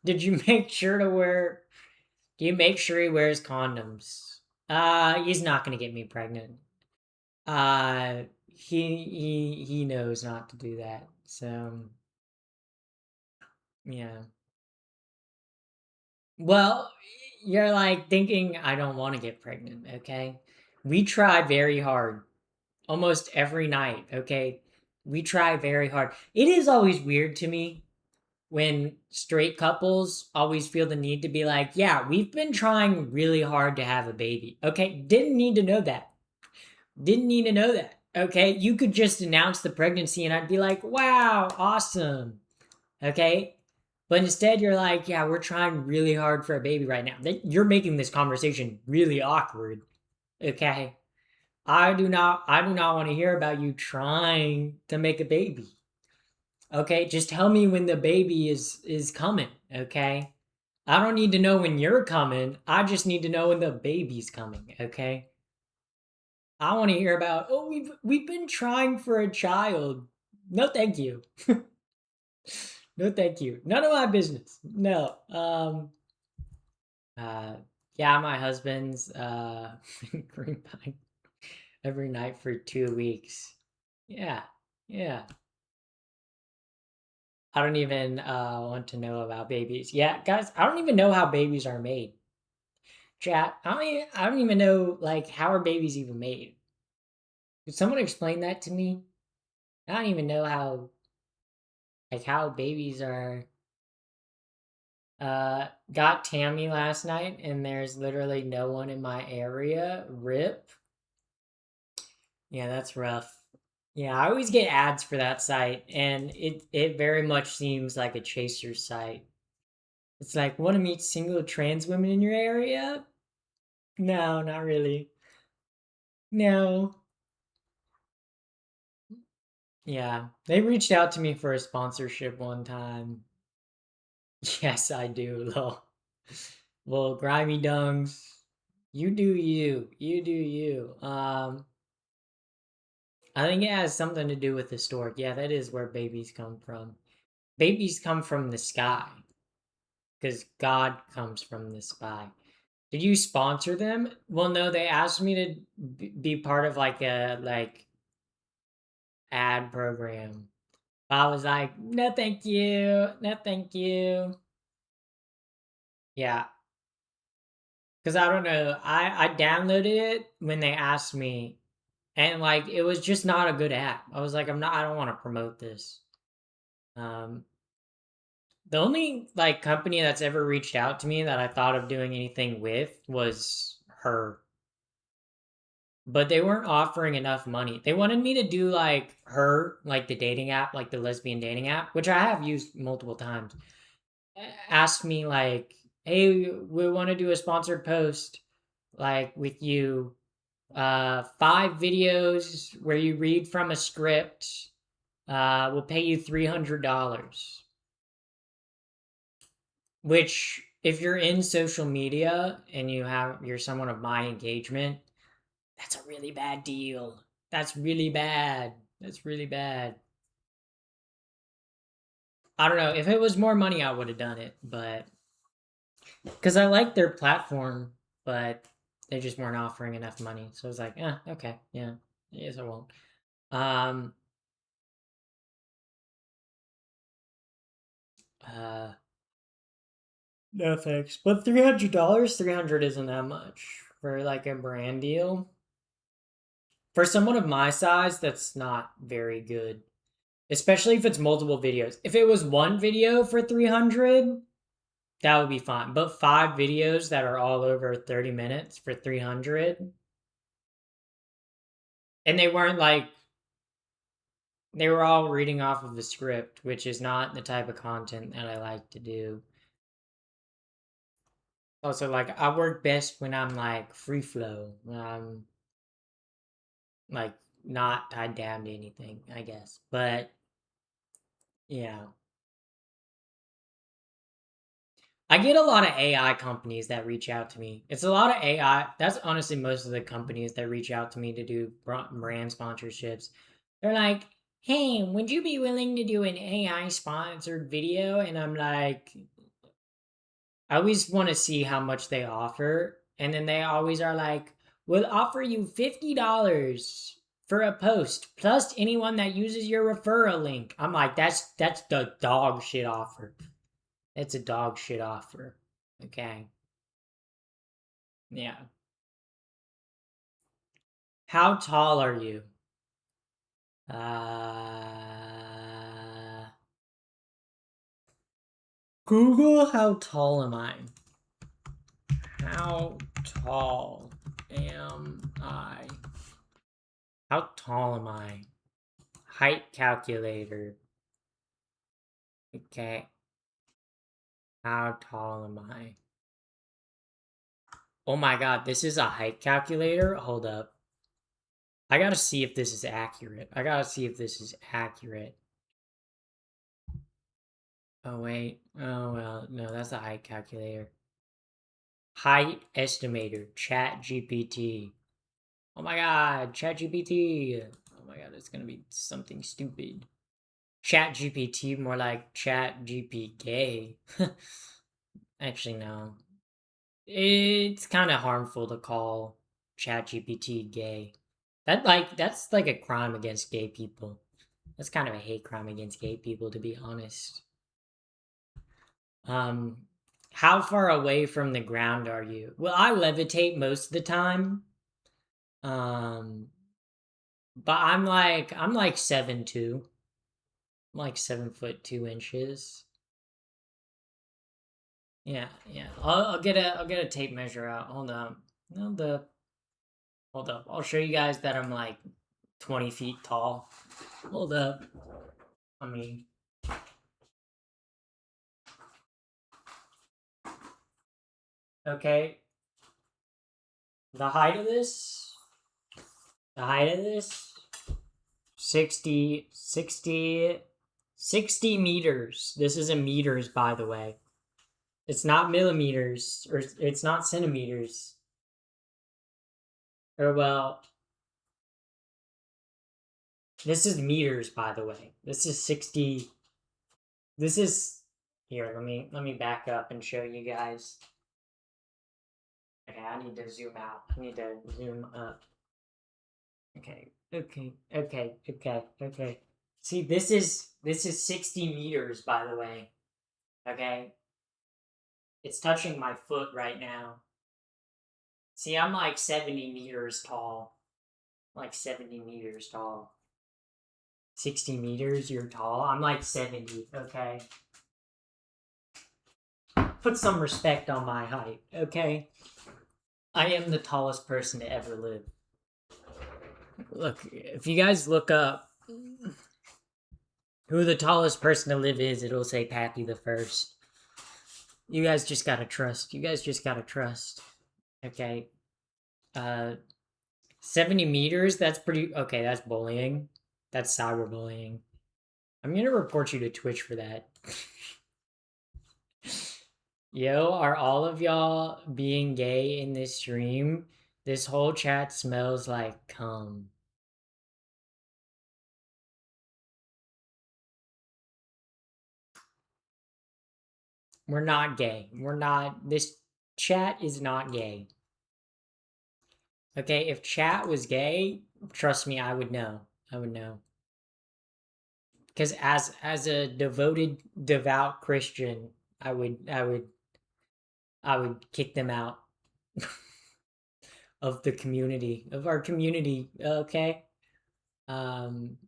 S1: Did you make sure to wear? Do you make sure he wears condoms? He's not gonna get me pregnant. He knows not to do that. So yeah. Well, you're like thinking I don't want to get pregnant. Okay, we try very hard almost every night. Okay, we try very hard. It is always weird to me when straight couples always feel the need to be like, yeah, we've been trying really hard to have a baby. Okay, didn't need to know that. Didn't need to know that. Okay, you could just announce the pregnancy and I'd be like, wow, awesome. Okay, but instead you're like, yeah, we're trying really hard for a baby right now. You're making this conversation really awkward. Okay, I do not want to hear about you trying to make a baby. Okay, just tell me when the baby is coming, okay? I don't need to know when you're coming. I just need to know when the baby's coming, okay? I want to hear about, "Oh, we've been trying for a child." No, thank you. No, thank you. None of my business. No. Uh yeah, my husband's green pine every night for 2 weeks. Yeah. Yeah. I don't even want to know about babies. Yeah, guys, I don't even know how babies are made. Chat, I don't even know like how are babies even made. Could someone explain that to me? I don't even know how babies are. Got Tammy last night, and there's literally no one in my area. Rip. Yeah, that's rough. Yeah, I always get ads for that site, and it very much seems like a chaser site. It's like, want to meet single trans women in your area? No, not really. No. Yeah, they reached out to me for a sponsorship one time. Yes, I do, lol. Well, grimy dungs, you do you. You do you. I think it has something to do with historic. Yeah, that is where babies come from. Babies come from the sky because God comes from the sky. Did you sponsor them? Well, no, they asked me to be part of like a ad program. I was like, no, thank you. No, thank you. Yeah, because I don't know. I downloaded it when they asked me, and like it was just not a good app. I was like, I'm not. I don't want to promote this. Um, the only like company that's ever reached out to me that I thought of doing anything with was her, but they weren't offering enough money. They wanted me to do like her, like the dating app, like the lesbian dating app, which I have used multiple times. Asked me like, "Hey, we want to do a sponsored post like with you 5 videos where you read from a script. We'll pay you $300." Which, if you're in social media and you're someone of my engagement, that's a really bad deal. That's really bad. That's really bad. I don't know. If it was more money, I would have done it, but because I like their platform, but they just weren't offering enough money. So I was like, okay, yeah, yes, I won't. Um, uh, no thanks. But $300, 300 isn't that much for like a brand deal. For someone of my size, that's not very good. Especially if it's multiple videos. If it was one video for 300, that would be fine. But 5 videos that are all over 30 minutes for 300, and they weren't like they were all reading off of the script, which is not the type of content that I like to do. Also, like I work best when I'm like free flow, when I'm like not tied down to anything, I guess. But yeah. I get a lot of AI companies that reach out to me. It's a lot of AI. That's honestly most of the companies that reach out to me to do brand sponsorships. They're like, "Hey, would you be willing to do an AI sponsored video?" And I'm like, I always want to see how much they offer, and then they always are like, "We'll offer you $50 for a post plus anyone that uses your referral link." I'm like, that's the dog shit offer. It's a dog shit offer. Okay. Yeah. How tall are you? Uh, Google, how tall am I? How tall am I? How tall am I? Height calculator. Okay. How tall am I? Oh my god, this is a height calculator? Hold up. I gotta see if this is accurate. I gotta see if this is accurate. Oh wait. Oh well, no, that's a height calculator. Height estimator, Chat GPT. Oh my god, Chat GPT. Oh my god, it's gonna be something stupid. Chat GPT, more like Chat GP gay. Actually, no. It's kind of harmful to call Chat GPT gay. That's like a crime against gay people. That's kind of a hate crime against gay people, to be honest. Um, how far away from the ground are you? Well, I levitate most of the time. Um, but I'm like 7'2". I'm like 7 foot 2 inches. Yeah, yeah. I'll get a tape measure out. Hold on. Hold up. Hold up. I'll show you guys that I'm like 20 feet tall. Hold up. I mean, okay. The height of this, the height of this, 60, 60, 60 meters. This is in meters, by the way. It's not millimeters, or it's not centimeters. Or, well, this is meters, by the way. This is 60. This is here. Let me back up and show you guys. Okay, I need to zoom out. I need to zoom up. Okay, okay. See, this is 60 meters, by the way. Okay, it's touching my foot right now. See, I'm like 70 meters tall. Like 70 meters tall. 60 meters, you're tall. I'm like 70. Okay, put some respect on my height. Okay, I am the tallest person to ever live. Look, if you guys look up who the tallest person to live is, it'll say Pappy the First. You guys just gotta trust. You guys just gotta trust. Okay. Uh, 70 meters? That's pretty. Okay, that's bullying. That's cyberbullying. I'm gonna report you to Twitch for that. Yo, are all of y'all being gay in this stream? This whole chat smells like cum. We're not gay. We're not. This chat is not gay. Okay, if chat was gay, trust me, I would know. I would know. Because as a devout Christian, I would I would I would kick them out of the community, of our community. Okay. Um.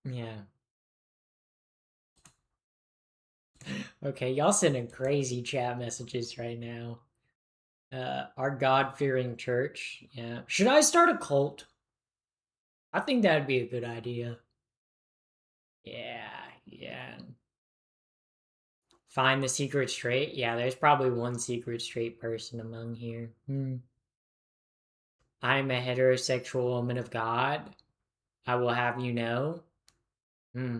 S1: Yeah. Okay, y'all sending crazy chat messages right now. Our God fearing church. Yeah. Should I start a cult? I think that'd be a good idea. Yeah, yeah. Find the secret straight? Yeah, there's probably one secret straight person among here. I'm a heterosexual woman of God. I will have you know. Hmm.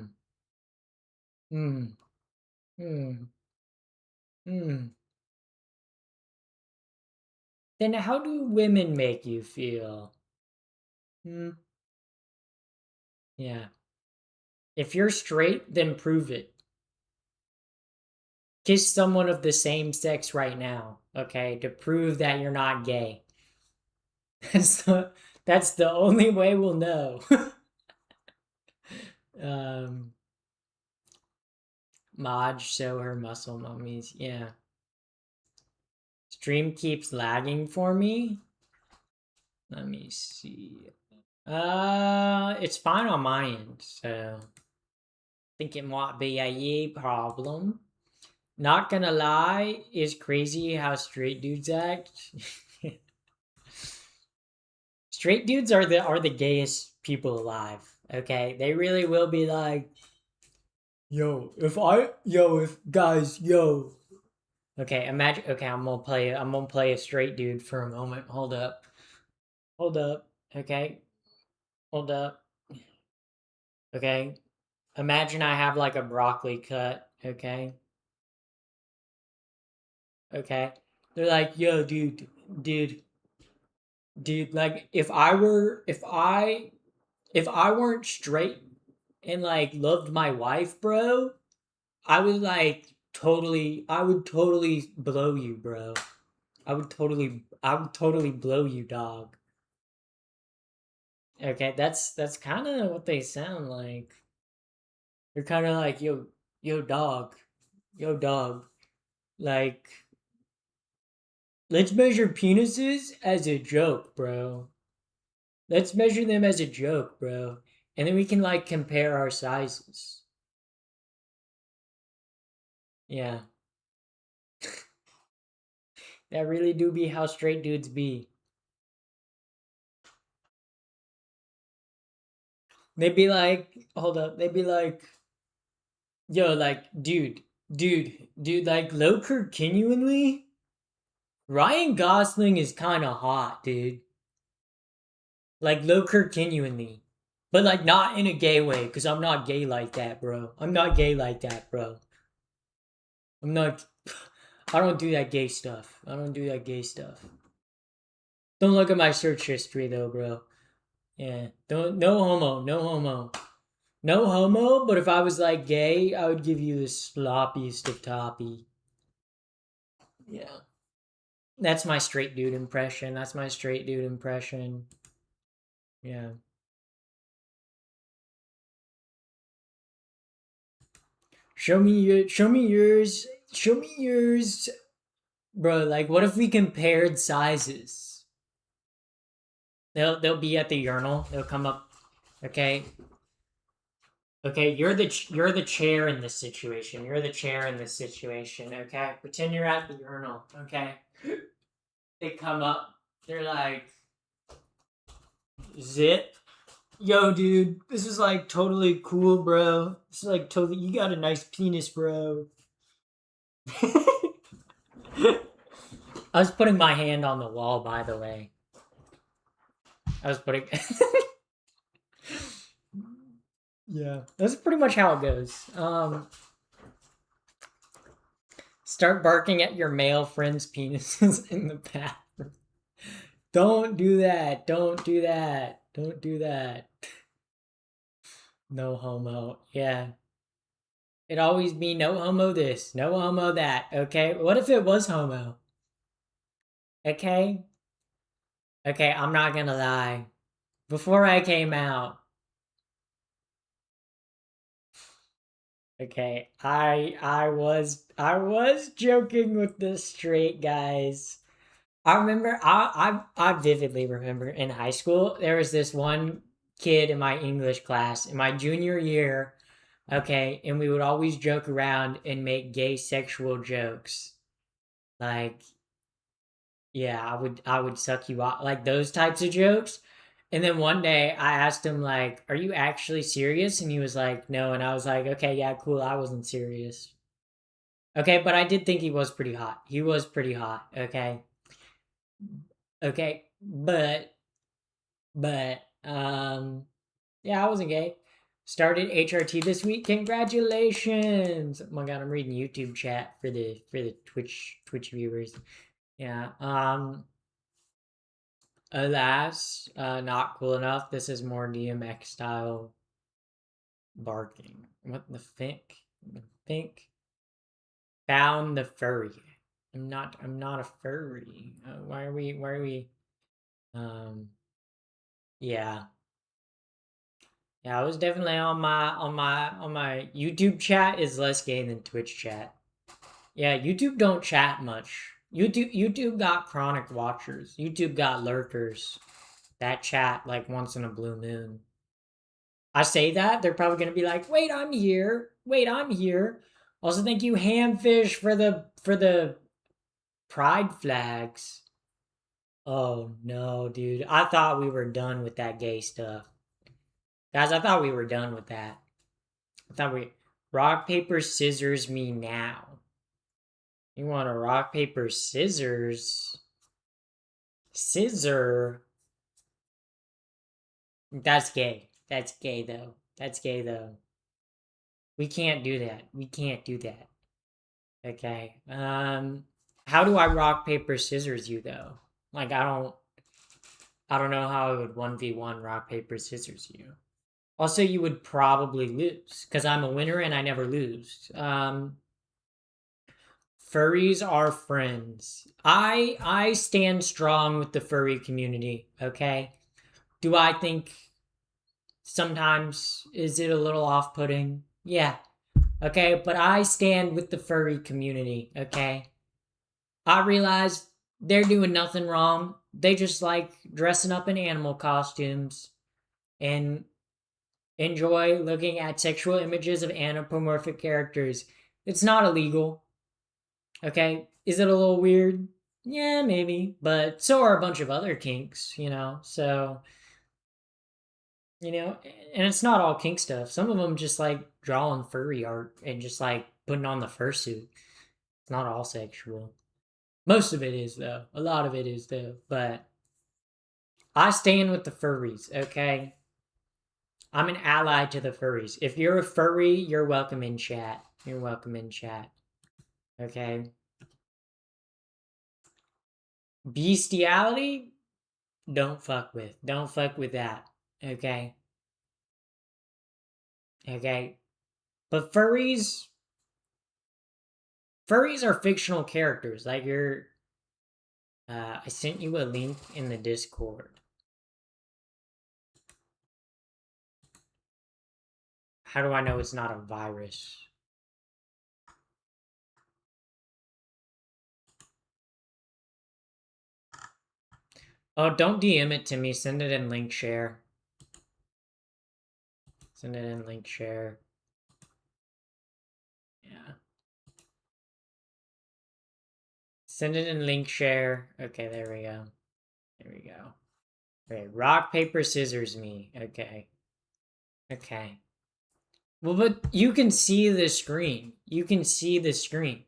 S1: Hmm. Hmm. Hmm. Then how do women make you feel? Hmm. Yeah. If you're straight, then prove it. Kiss someone of the same sex right now, okay, to prove that you're not gay. That's the that's the only way we'll know. um, Maj show her muscle mummies. Yeah. Stream keeps lagging for me. Let me see. It's fine on my end, so I think it might be a problem. Not gonna lie, it's crazy how straight dudes act. Straight dudes are the gayest people alive. Okay, they really will be like, if guys, yo. Okay, imagine. Okay, I'm gonna play a straight dude for a moment. Hold up, hold up. Okay, hold up. Okay, imagine I have like a broccoli cut. Okay, okay. They're like, yo, dude, dude. Like, if I weren't straight and like loved my wife, bro, I would totally blow you, bro. I would totally blow you, dog. Okay, that's kind of what they sound like. They're kind of like, yo, dog. Like, let's measure penises as a joke, bro. Let's measure them as a joke, bro. And then we can like compare our sizes. Yeah, that really do be how straight dudes be. They'd be like, hold up, they'd be like, yo, like, dude, like, low genuinely, Ryan Gosling is kind of hot, dude. Like, low genuinely. But, like, not in a gay way, because I'm not gay like that, bro. I'm not gay like that, bro. I'm not. I don't do that gay stuff. I don't do that gay stuff. Don't look at my search history, though, bro. Yeah. Don't. No homo. No homo. No homo, but if I was, like, gay, I would give you the sloppiest of toppy. Yeah. That's my straight dude impression. That's my straight dude impression. Yeah. Show me yours. Show me yours. Bro, like what if we compared sizes? They'll be at the urinal. They'll come up. Okay. Okay, you're the chair in this situation. You're the chair in this situation, okay? Pretend you're at the urinal, okay? They come up. They're like, zip. Yo, dude, this is like totally cool, bro. This is like totally. You got a nice penis, bro. I was putting my hand on the wall, by the way. I was putting. Yeah, that's pretty much how it goes. Start barking at your male friends' penises in the bathroom. Don't do that. Don't do that. Don't do that. No homo. Yeah. It'd always be no homo this, no homo that, okay? What if it was homo? Okay? Okay, I'm not gonna lie. Before I came out, okay, I was joking with the straight guys. I remember I vividly remember in high school there was this one kid in my English class in my junior year, okay, and we would always joke around and make gay sexual jokes. Like, yeah, I would suck you off, like those types of jokes. And then one day I asked him like, "Are you actually serious?" And he was like, "No." And I was like, "Okay, yeah, cool. I wasn't serious." Okay, but I did think he was pretty hot. He was pretty hot, okay? Okay, but yeah, I wasn't gay. Started HRT this week. Congratulations! Oh my god, I'm reading YouTube chat for the Twitch viewers. Yeah. Alas, not cool enough. This is more DMX style barking. What the fink? The fink? Found the furry. I'm not a furry. Why are we um yeah. Yeah, I was definitely on my YouTube chat is less gay than Twitch chat. Yeah, YouTube don't chat much. YouTube got chronic watchers. YouTube got lurkers that chat like once in a blue moon. I say that, they're probably gonna be like, "Wait, I'm here. Wait, I'm here." Also, thank you, Hamfish, for the pride flags. Oh no, dude! I thought we were done with that gay stuff, guys. I thought we were done with that. I thought we rock paper scissors me now. You want to rock paper scissors? Scissor? That's gay. That's gay though. That's gay though. We can't do that. We can't do that. Okay. How do I rock paper scissors you though? Like I don't know how I would 1v1 rock paper scissors you. Also, you would probably lose cuz I'm a winner and I never lose. Furries are friends. I stand strong with the furry community, okay? Do I think sometimes is it a little off-putting? Yeah. Okay, but I stand with the furry community, okay? I realize they're doing nothing wrong. They just like dressing up in animal costumes and enjoy looking at sexual images of anthropomorphic characters. It's not illegal, okay? Is it a little weird? Yeah, maybe. But so are a bunch of other kinks. So, and it's not all kink stuff. Some of them just like drawing furry art and just like putting on the fursuit. It's not all sexual. Most of it is, though. A lot of it is, though. But I stand with the furries, okay? I'm an ally to the furries. If you're a furry, you're welcome in chat. You're welcome in chat. Okay? Bestiality? Don't fuck with. Don't fuck with that. Okay? Okay? But furries are fictional characters. Like I sent you a link in the Discord. How do I know it's not a virus? Oh, don't DM it to me. Send it in link share. Send it in link share. Yeah. Send it in link share. Okay, there we go. There we go. Okay, rock, paper, scissors me. Okay. Okay. Well, but you can see the screen. You can see the screen.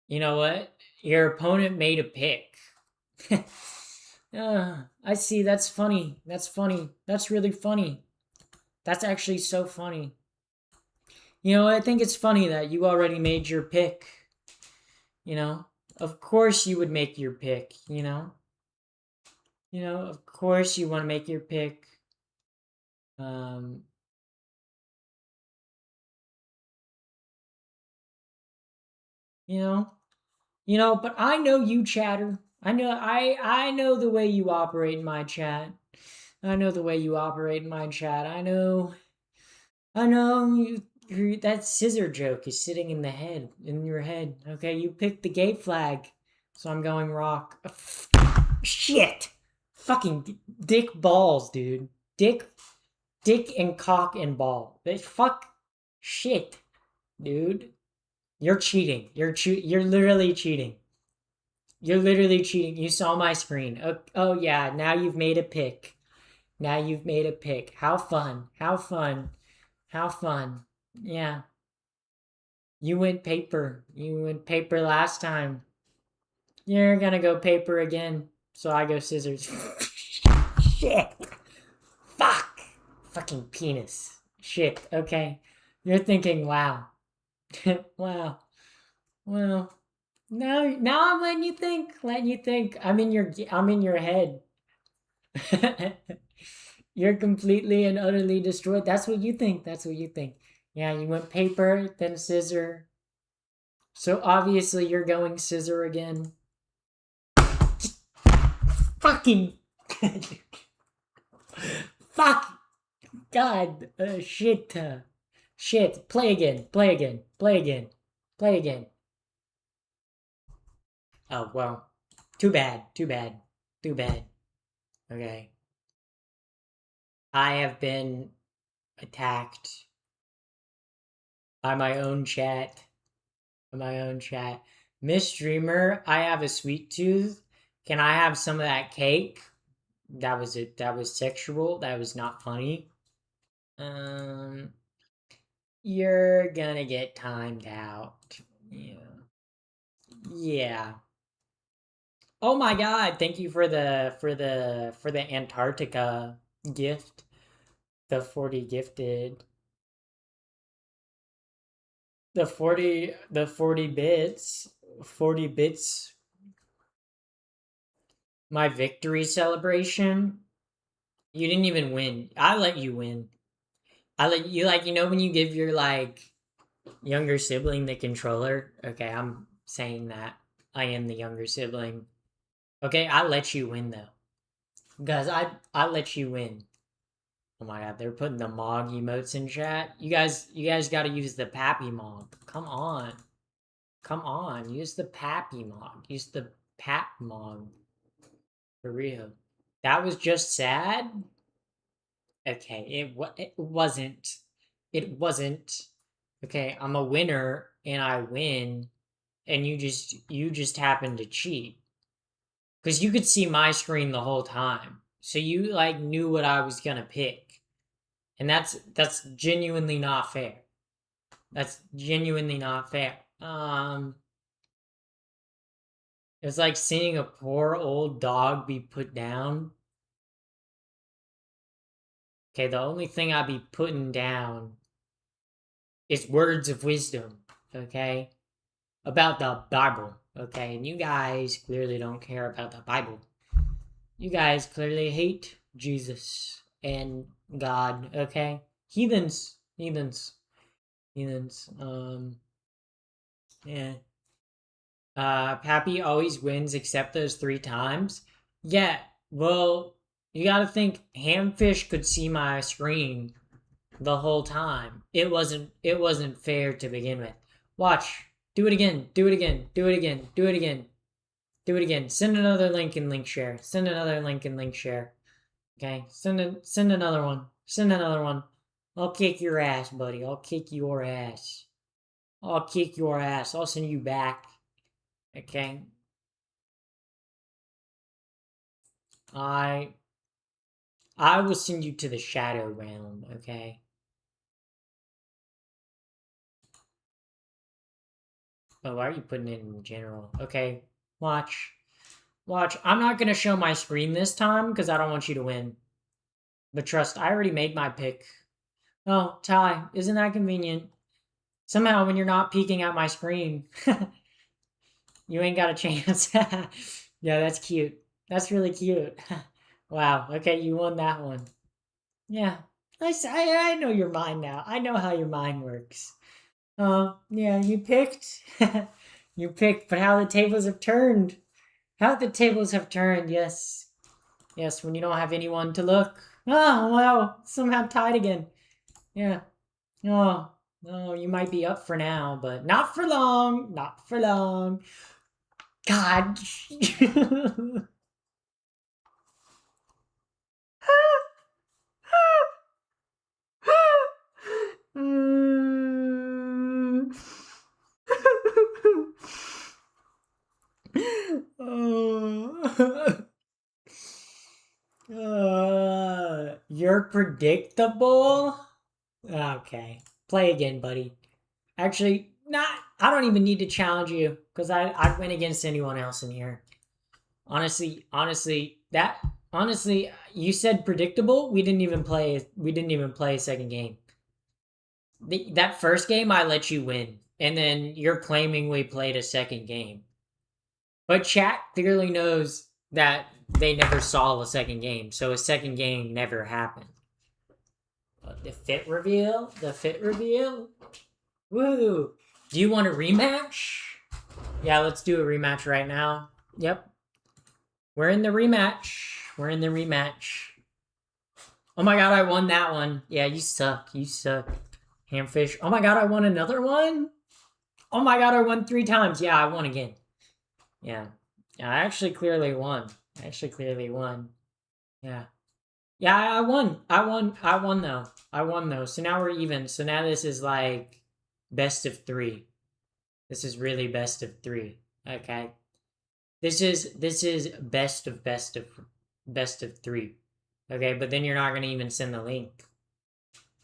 S1: You know what? Your opponent made a pick. I see. That's funny. That's funny. That's really funny. That's actually so funny. I think it's funny that you already made your pick. Of course you would make your pick. Of course you want to make your pick.
S2: You know? But I know you, chatter. I know the way you operate in my chat. I know the way you operate in my chat. I know that scissor joke is sitting in your head. Okay, you picked the gay flag, so I'm going rock. Shit, fucking dick balls, dude. Dick and cock and ball. Fuck, shit, dude. You're cheating. You're literally cheating. You're literally cheating. You saw my screen. Oh yeah, now you've made a pick. Now you've made a pick. How fun. How fun. How fun. Yeah. You went paper. You went paper last time. You're gonna go paper again. So I go scissors. Shit. Fuck. Fucking penis. Shit. Okay. You're thinking, wow. Wow. Well, now I'm letting you think. Letting you think. I'm in your head. You're completely and utterly destroyed. That's what you think. That's what you think. Yeah, you went paper, then scissor. So obviously you're going scissor again. Fucking. Fuck. God. Shit. Shit. Play again. Play again. Play again. Play again. Oh, well. Too bad. Too bad. Too bad. Okay. I have been attacked by my own chat. By my own chat. Miss Dreamer, I have a sweet tooth. Can I have some of that cake? That was it. That was sexual. That was not funny. Um, you're gonna get timed out. Yeah. Yeah. Oh my god, thank you for the Antarctica gift. The 40 gifted. The 40 bits. 40 bits. My victory celebration. You didn't even win. I let you win. I let you, like, when you give your like younger sibling the controller. Okay, I'm saying that I am the younger sibling. Okay, I let you win though. Guys, I let you win. Oh my god, they're putting the Mog emotes in chat. You guys got to use the Pappy Mog. Come on, come on. Use the Pappy Mog. Use the Pap Mog for real. That was just sad. Okay, it wasn't. It wasn't. Okay, I'm a winner and I win, and you just happen to cheat because you could see my screen the whole time, so you like knew what I was gonna pick, and that's genuinely not fair. That's genuinely not fair. It's like seeing a poor old dog be put down. Okay, the only thing I'd be putting down is words of wisdom. Okay, about the Bible. Okay, and you guys clearly don't care about the Bible. You guys clearly hate Jesus and God. Okay, heathens, heathens, heathens. Yeah. Pappy always wins except those 3 times. Yeah. Well, you got to think. Hamfish could see my screen the whole time. It wasn't fair to begin with. Watch. Do it again. Do it again. Do it again. Do it again. Do it again. Send another link and link share. Send another link and link share. Okay. Send another one. Send another one. I'll kick your ass, buddy. I'll kick your ass. I'll kick your ass. I'll send you back. Okay. I I will send you to the shadow realm, okay? Oh, why are you putting it in general? Okay, watch. Watch. I'm not gonna show my screen this time because I don't want you to win. But trust, I already made my pick. Oh, Ty, isn't that convenient? Somehow, when you're not peeking at my screen, you ain't got a chance. Yeah, that's cute. That's really cute. Wow, okay, you won that one. Yeah, I know your mind now. I know how your mind works. Yeah, you picked.
S1: You picked, but how the tables have turned. How the tables have turned, yes. Yes, when you don't have anyone to look. Oh, wow, somehow tied again. Yeah. Oh, oh, you might be up for now, but not for long. Not for long. God. Oh. You're predictable? Okay. Play again, buddy. Actually, not. I don't even need to challenge you because I'd win against anyone else in here. Honestly, you said predictable. We didn't even play. We didn't even play a second game. That first game, I let you win, and then you're claiming we played a second game. But chat clearly knows that they never saw a second game, so a second game never happened. The fit reveal? The fit reveal? Woo! Do you want a rematch? Yeah, let's do a rematch right now. Yep. We're in the rematch. We're in the rematch. Oh my god, I won that one. Yeah, you suck. You suck. Hamfish. Oh my god, I won another one? Oh my god, I won 3 times. Yeah, I won again. Yeah. Yeah, I actually clearly won. Yeah. Yeah, I won. I won though. So now we're even. So now this is like best of 3. This is really best of 3. Okay. This is best of 3. Okay, but then you're not gonna even send the link.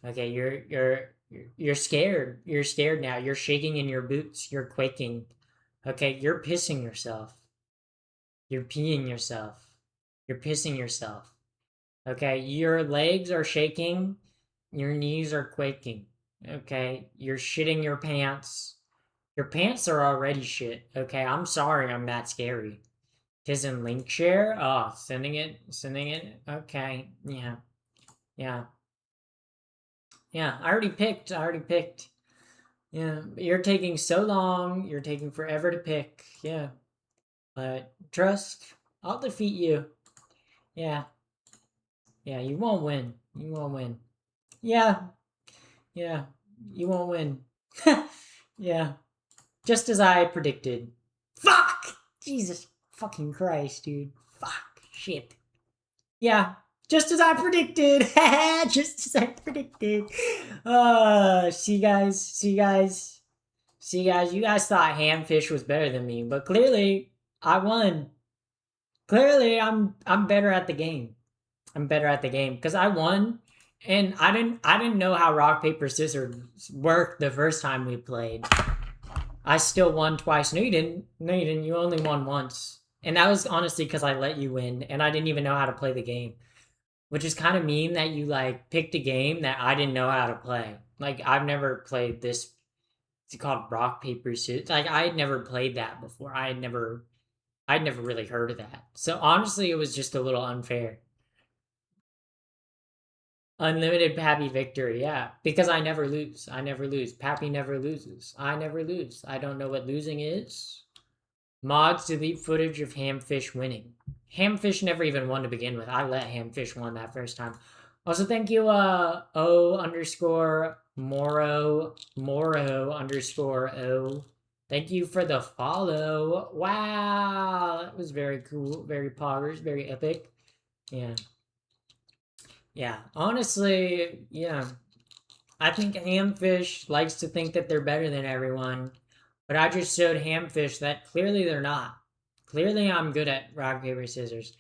S1: Okay, you're scared. You're scared now. You're shaking in your boots. You're quaking. Okay, you're pissing yourself. You're peeing yourself. You're pissing yourself. Okay, your legs are shaking. Your knees are quaking. Okay, you're shitting your pants. Your pants are already shit. Okay, I'm sorry I'm that scary. Tis in link share? Oh, sending it. Okay, yeah. Yeah. Yeah, I already picked. Yeah, you're taking so long. You're taking forever to pick. Yeah. But trust, I'll defeat you. Yeah. Yeah, you won't win. Yeah. Yeah. You won't win. Yeah. Just as I predicted. Fuck! Jesus fucking Christ, dude. Fuck. Shit. Yeah. Just as I predicted. Just as I predicted. See guys, you guys thought Hamfish was better than me, but clearly I won. Clearly I'm better at the game. I'm better at the game because I won, and I didn't know how rock paper scissors worked the first time we played. I still won twice. No, you didn't. No, you didn't. You only won once, and that was honestly because I let you win, and I didn't even know how to play the game, which is kind of mean that you like picked a game that I didn't know how to play. Like I've never played this. It's called rock paper scissors. Like I had never played that before. I'd never really heard of that. So honestly, it was just a little unfair. Unlimited Pappy victory, yeah. Because I never lose. Pappy never loses. I never lose. I don't know what losing is. Mods delete footage of Hamfish winning. Hamfish never even won to begin with. I let Hamfish win that first time. Also, thank you, O underscore Moro underscore O. Thank you for the follow. Wow, that was very cool, very poggers, very epic. Yeah. Yeah, honestly, yeah. I think Hamfish likes to think that they're better than everyone, but I just showed Hamfish that clearly they're not. Clearly, I'm good at rock, paper, scissors.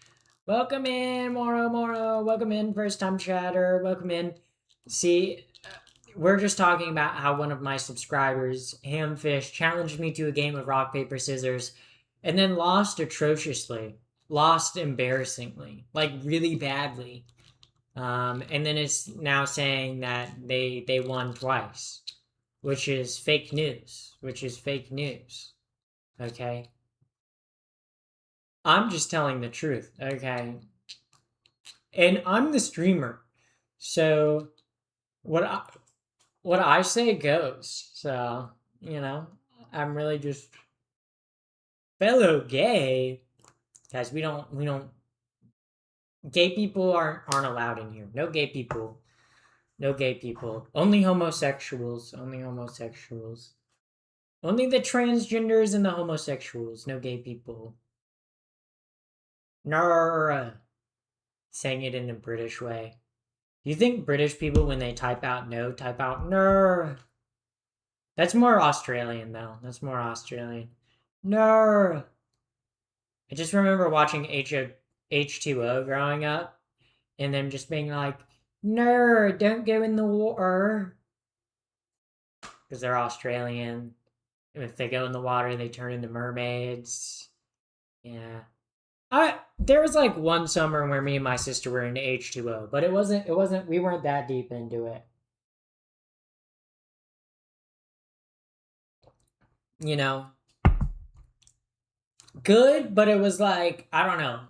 S1: Welcome in, Moro. Welcome in, first time chatter. Welcome in. See, we're just talking about how one of my subscribers, Hamfish, challenged me to a game of rock, paper, scissors, and then lost atrociously. Lost embarrassingly. Like, really badly. And then it's now saying that they won twice, which is fake news. Okay, I'm just telling the truth. Okay, and I'm the streamer, so what I say goes. So I'm really just fellow gay. Guys, we don't gay people aren't allowed in here. No gay people. No gay people. Only homosexuals. Only homosexuals. Only the transgenders and the homosexuals. No gay people. Nar. Saying it in a British way. Do you think British people, when they type out no, type out nar? That's more Australian, though. That's more Australian. Nar. I just remember watching H2O growing up, and them just being like, no, don't go in the water. Because they're Australian. And if they go in the water, they turn into mermaids. Yeah. There was like one summer where me and my sister were into H2O, but it wasn't we weren't that deep into it. You know. Good, but it was like, I don't know.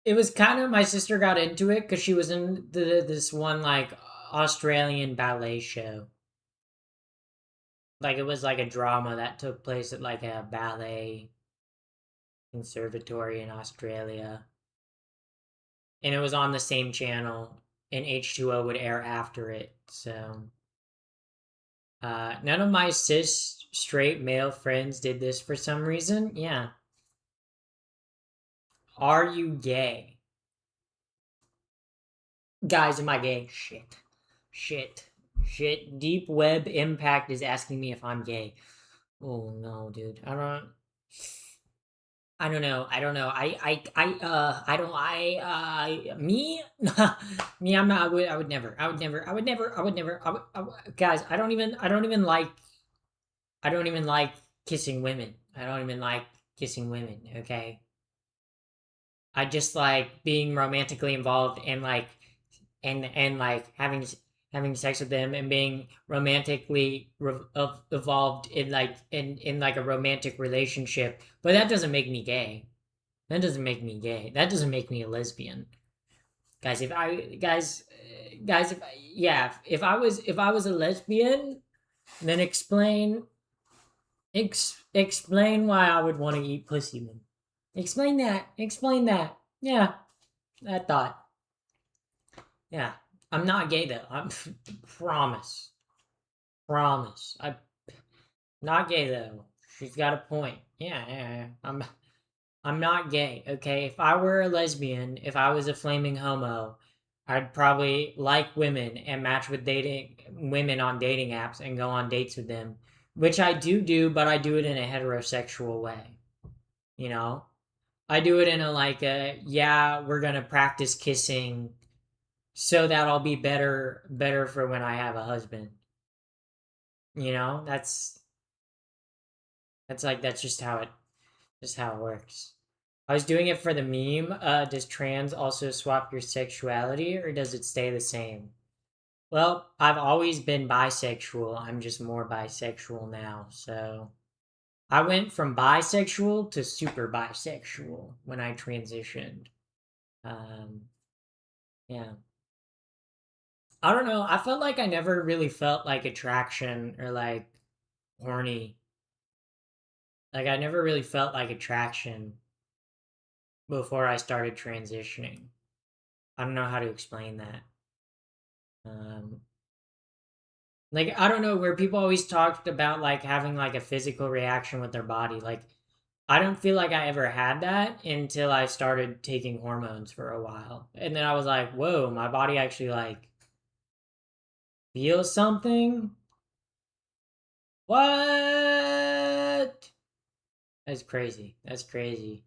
S1: It was kind of, my sister got into it because she was in this one like Australian ballet show. Like it was like a drama that took place at like a ballet conservatory in Australia. And it was on the same channel, and H2O would air after it. So none of my cis straight male friends did this for some reason. Yeah. Are you gay? Guys, am I gay? Shit. Deep Web Impact is asking me if I'm gay. Oh no, dude. I don't know. Me? Me, I'm not, I would never, guys, I don't even like kissing women. I don't even like kissing women, okay? I just like being romantically involved and like like having sex with them and being romantically evolved in like in like a romantic relationship. But that doesn't make me gay. That doesn't make me gay. That doesn't make me a lesbian. Guys, if I was a lesbian, then explain why I would want to eat pussy then. Explain that. Yeah, I thought. Yeah, I'm not gay though. I'm promise. I'm not gay though. She's got a point. Yeah. I'm not gay. Okay, if I were a lesbian, if I was a flaming homo, I'd probably like women and match with dating women on dating apps and go on dates with them, which I do, but I do it in a heterosexual way. You know, I do it in a like a, yeah, we're gonna practice kissing so that I'll be better for when I have a husband. You know, that's just how it works. I was doing it for the meme. Does trans also swap your sexuality or does it stay the same? Well, I've always been bisexual. I'm just more bisexual now. So I went from bisexual to super bisexual when I transitioned. Um, yeah. I don't know. I felt like I never really felt like attraction or like horny. Like I never really felt like attraction before I started transitioning. I don't know how to explain that. Um, like I don't know, where people always talked about like having like a physical reaction with their body. Like I don't feel like I ever had that until I started taking hormones for a while. And then I was like, whoa, my body actually like feels something? What? That's crazy. That's crazy.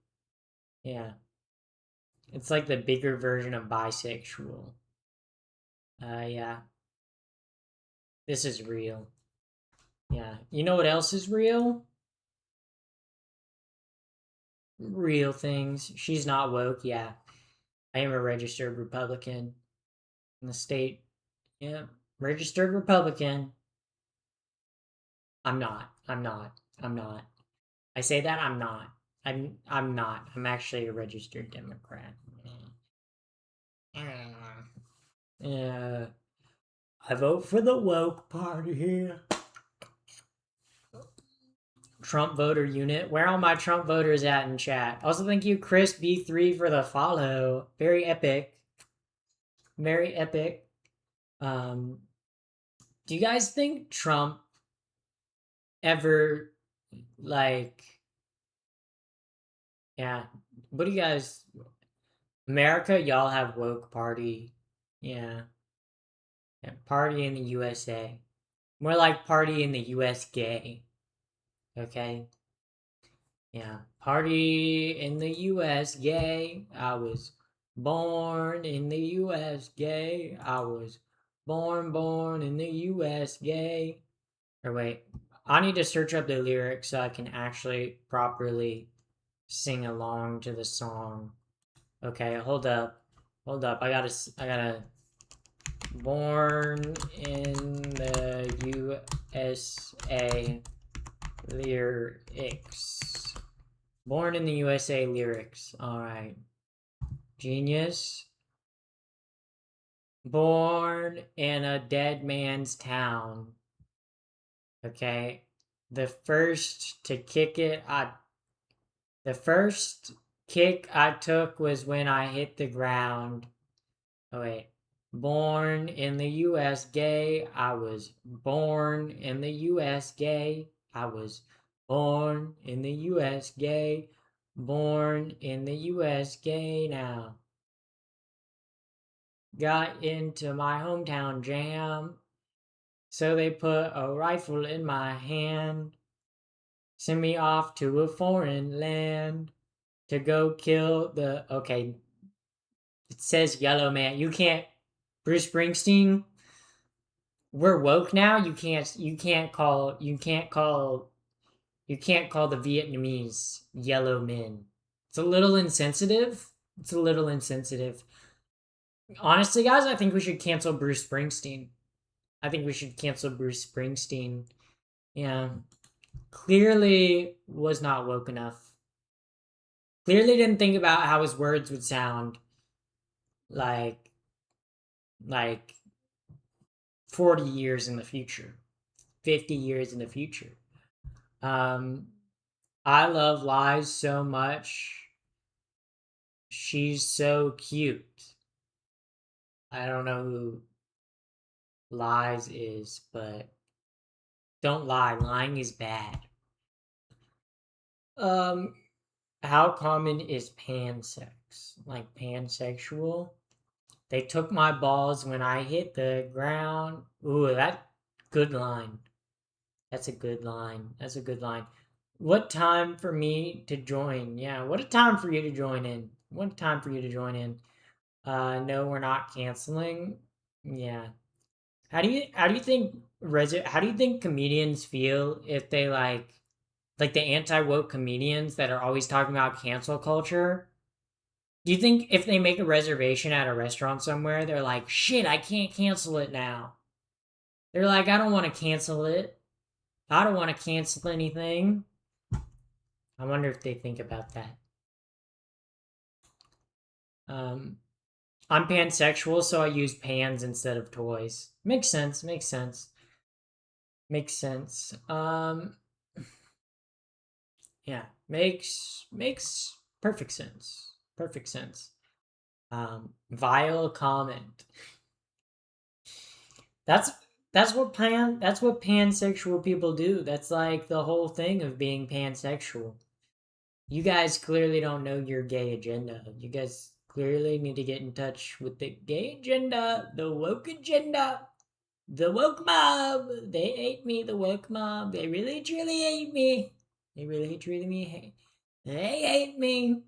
S1: Yeah. It's like the bigger version of bisexual. Yeah. This is real. Yeah. You know what else is real? Real things. She's not woke. Yeah. I am a registered Republican in the state. Yeah. Registered Republican. I'm not. I'm not. I say that I'm not. I'm not. I'm actually a registered Democrat. Yeah. I vote for the woke party here. Trump voter unit. Where are my Trump voters at in chat? Also, thank you, Chris B3, for the follow. Very epic. Very epic. Do you guys think Trump ever, like, yeah, what do you guys, America, y'all have woke party. Yeah. Yeah, party in the USA. More like party in the US gay. Okay? Yeah. Party in the US gay. I was born in the US gay. I was born in the US gay. Or wait, I need to search up the lyrics so I can actually properly sing along to the song. Okay, hold up. Hold up. I gotta born in the USA lyrics. Born in the USA lyrics. Alright. Genius. Born in a dead man's town. Okay. The first kick I took was when I hit the ground. Oh wait. Born in the US gay. I was born in the US gay. I was born in the US gay. Born in the US gay now. Got into my hometown jam. So they put a rifle in my hand. Send me off to a foreign land to go kill the. Okay. It says Yellow Man. You can't. Bruce Springsteen. We're woke now. You can't call the Vietnamese yellow men. It's a little insensitive. Honestly, guys, I think we should cancel Bruce Springsteen. Yeah. Clearly was not woke enough. Clearly didn't think about how his words would sound like 40 years in the future, 50 years in the future. I love Lies so much. She's so cute. I don't know who Lies is, but don't lie. Lying is bad. How common is pansex? Like pansexual? They took my balls when I hit the ground. Ooh, good line. That's a good line. What time for me to join? Yeah, what a time for you to join in. No, we're not canceling. Yeah. How do you think comedians feel if they like the anti-woke comedians that are always talking about cancel culture? Do you think if they make a reservation at a restaurant somewhere, they're like, shit, I can't cancel it now? They're like, I don't want to cancel it. I don't want to cancel anything. I wonder if they think about that. I'm pansexual, so I use pans instead of toys. Makes sense. Yeah, makes perfect sense. Vile comment. That's what pansexual people do. That's like the whole thing of being pansexual. You guys clearly don't know your gay agenda. You guys clearly need to get in touch with the gay agenda, the woke agenda, the woke mob. They hate me, the woke mob. They really truly hate me. They hate me.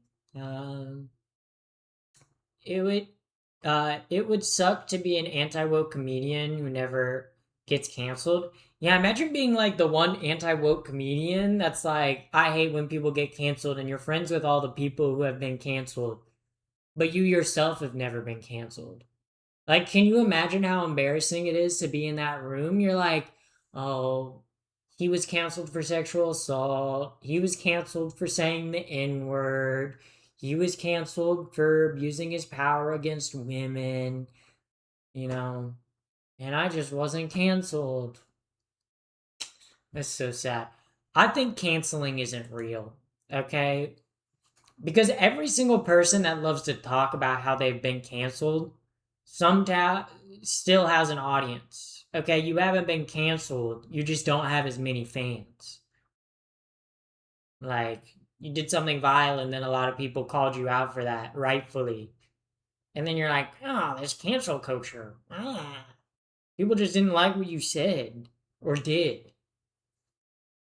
S1: It would suck to be an anti-woke comedian who never gets canceled. Yeah, imagine being like the one anti-woke comedian that's like, I hate when people get canceled, and you're friends with all the people who have been canceled, but you yourself have never been canceled. Like, can you imagine how embarrassing it is to be in that room? You're like, oh, he was canceled for sexual assault. He was canceled for saying the N-word. He was canceled for abusing his power against women, and I just wasn't canceled. That's so sad. I think canceling isn't real, okay? Because every single person that loves to talk about how they've been canceled sometimes still has an audience. Okay, you haven't been canceled, you just don't have as many fans. Like, you did something vile and then a lot of people called you out for that, rightfully. And then you're like, oh, there's cancel culture. Ah. People just didn't like what you said or did.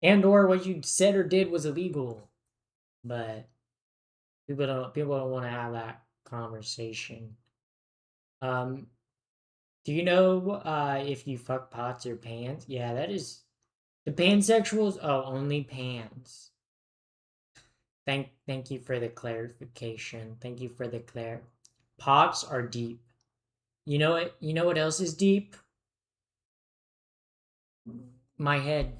S1: And or what you said or did was illegal. But people don't want to have that conversation. Um do you know if you fuck pots or pans? Yeah, that is the pansexuals. Oh, only pans. Thank you for the clarification. Thank you for the pots are deep. You know what else is deep? My head.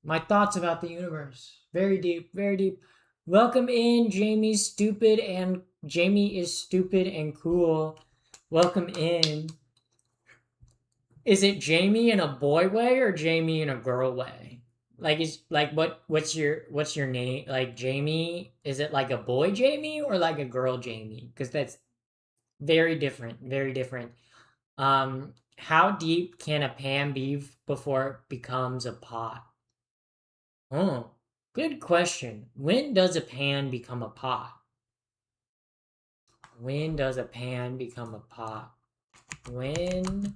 S1: My thoughts about the universe. Very deep, very deep. Welcome in, Jamie Jamie is stupid and cool. Welcome in. Is it Jamie in a boy way or Jamie in a girl way? Like is like what's your name? Like Jamie, is it like a boy Jamie or like a girl Jamie? Because that's very different, very different. How deep can a pan be before it becomes a pot? Oh, good question. When does a pan become a pot? When does a pan become a pot? When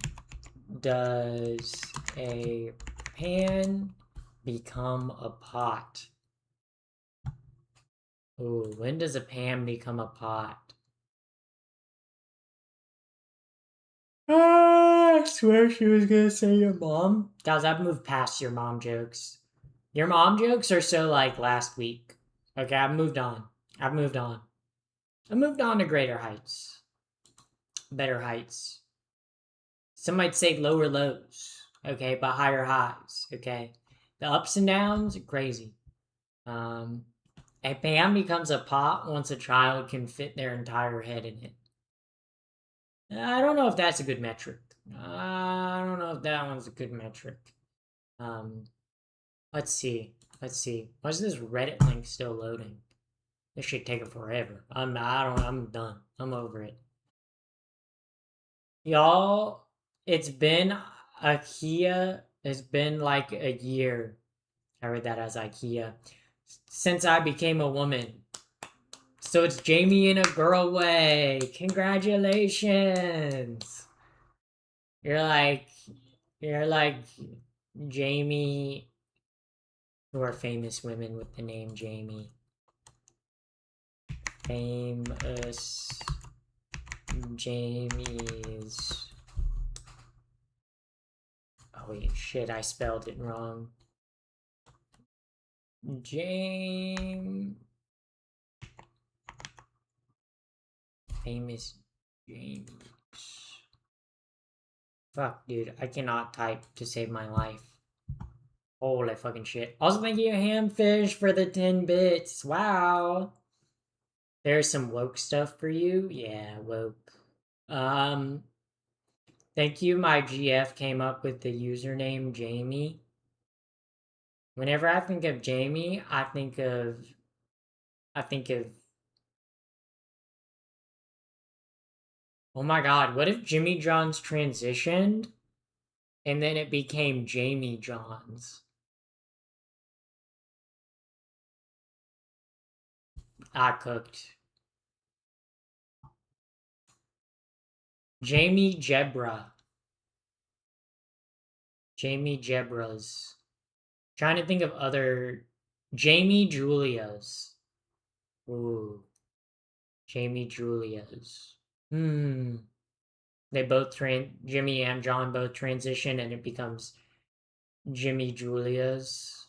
S1: does a pan become a pot? Ooh, when does a pan become a pot? I swear she was gonna say your mom. Guys, I've moved past your mom jokes. Your mom jokes are so like last week. Okay, I've moved on. I've moved on. I moved on to greater heights. Better heights. Some might say lower lows, okay, but higher highs, okay. The ups and downs, crazy. A pan becomes a pot once a child can fit their entire head in it. I don't know if that's a good metric. I don't know if that one's a good metric. Um, let's see. Let's see. Why is this Reddit link still loading? This should take it forever. I'm done. I'm over it. Y'all, it's been IKEA. It's been like a year. I read that as IKEA. Since I became a woman. So it's Jamie in a girl way. Congratulations. You're like Jamie, who are famous women with the name Jamie. Famous Jamies. Oh wait, shit, I spelled it wrong. Famous Jamies. Fuck, dude, I cannot type to save my life. Holy fucking shit. Also, thank you, Hamfish, for the 10 bits. Wow. There's some woke stuff for you. Yeah, woke. Thank you. My GF came up with the username Jamie. Whenever I think of Jamie, I think of oh my god, what if Jimmy John's transitioned and then it became Jamie John's? I cooked. Jamie Jebra. Jamie Jebras. Trying to think of other Jamie Julia's. Ooh. Jamie Julia's. They both Jimmy and John both transition and it becomes Jimmy Julia's.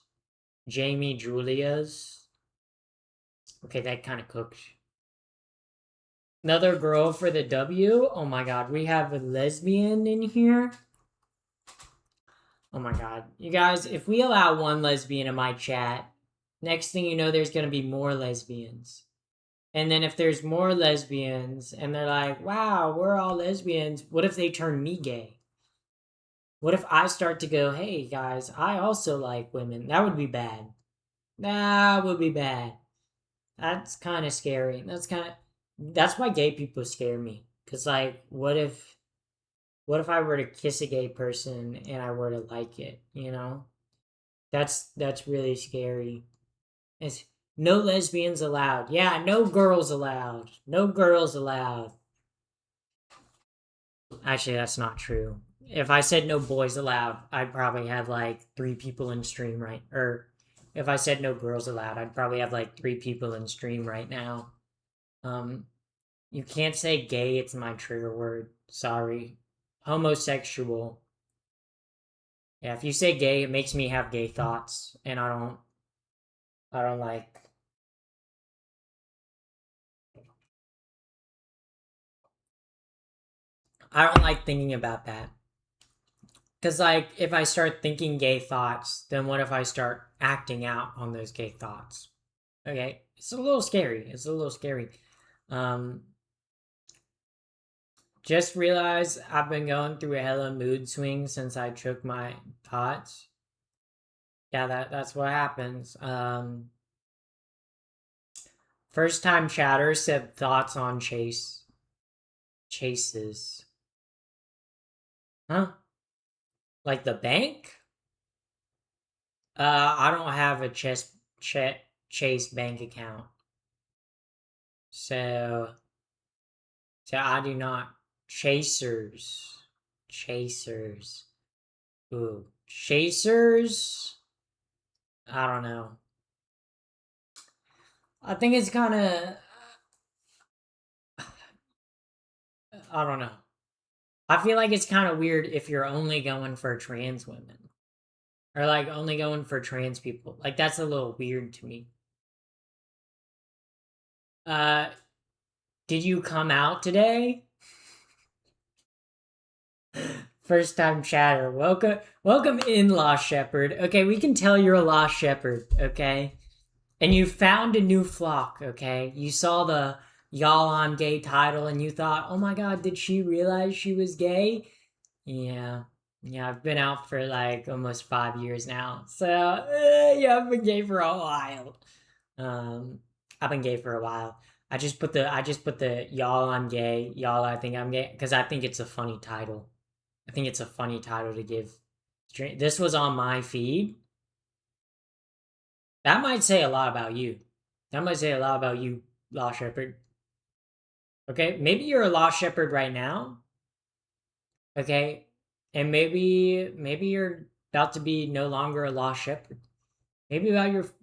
S1: Jamie Julia's. Okay, that kind of cooked. Another girl for the W. Oh my god, we have a lesbian in here. Oh my god. You guys, if we allow one lesbian in my chat, next thing you know, there's going to be more lesbians. And then if there's more lesbians and they're like, wow, we're all lesbians, what if they turn me gay? What if I start to go, hey guys, I also like women? That would be bad.
S2: That would be bad. That's kind of scary. That's why gay people scare me. Cause like, what if I were to kiss a gay person and I were to like it? You know, that's really scary. It's no lesbians allowed. Yeah, no girls allowed. No girls allowed. Actually, that's not true. If I said no boys allowed, I'd probably have like 3 people in stream right. Or if I said no girls allowed, I'd probably have like 3 people in stream right now. Um, you can't say gay. It's my trigger word. Sorry. Homosexual. Yeah, if you say gay, it makes me have gay thoughts, and I don't. I don't like. I don't like thinking about that. Cause like, if I start thinking gay thoughts, then what if I start acting out on those gay thoughts? Okay, it's a little scary. It's a little scary. Um, just realized I've been going through a hella mood swing since I took my thoughts. Yeah, that's what happens. First time chatter said thoughts on chases. Huh? Like the bank? I don't have a Chase bank account, so I do not. Chasers. Ooh, chasers. I don't know. I think it's kind of. I don't know. I feel like it's kind of weird if you're only going for trans women or like only going for trans people. Like that's a little weird to me. Uh, did you come out today? First time chatter. Welcome in, Lost Shepherd. Okay, we can tell you're a Lost Shepherd, okay? And you found a new flock, okay? You saw the Yall Im Gay title and you thought, oh my god, did she realize she was gay? Yeah. Yeah, I've been out for like almost 5 years now. So, yeah, I've been gay for a while. Um, I've been gay for a while. I just put the y'all I'm gay, y'all I think I'm gay because I think it's a funny title. I think it's a funny title to give. This was on my feed. That might say a lot about you. That might say a lot about you, Lost Shepherd. Okay, maybe you're a Lost Shepherd right now. Okay, and maybe you're about to be no longer a Lost Shepherd. Maybe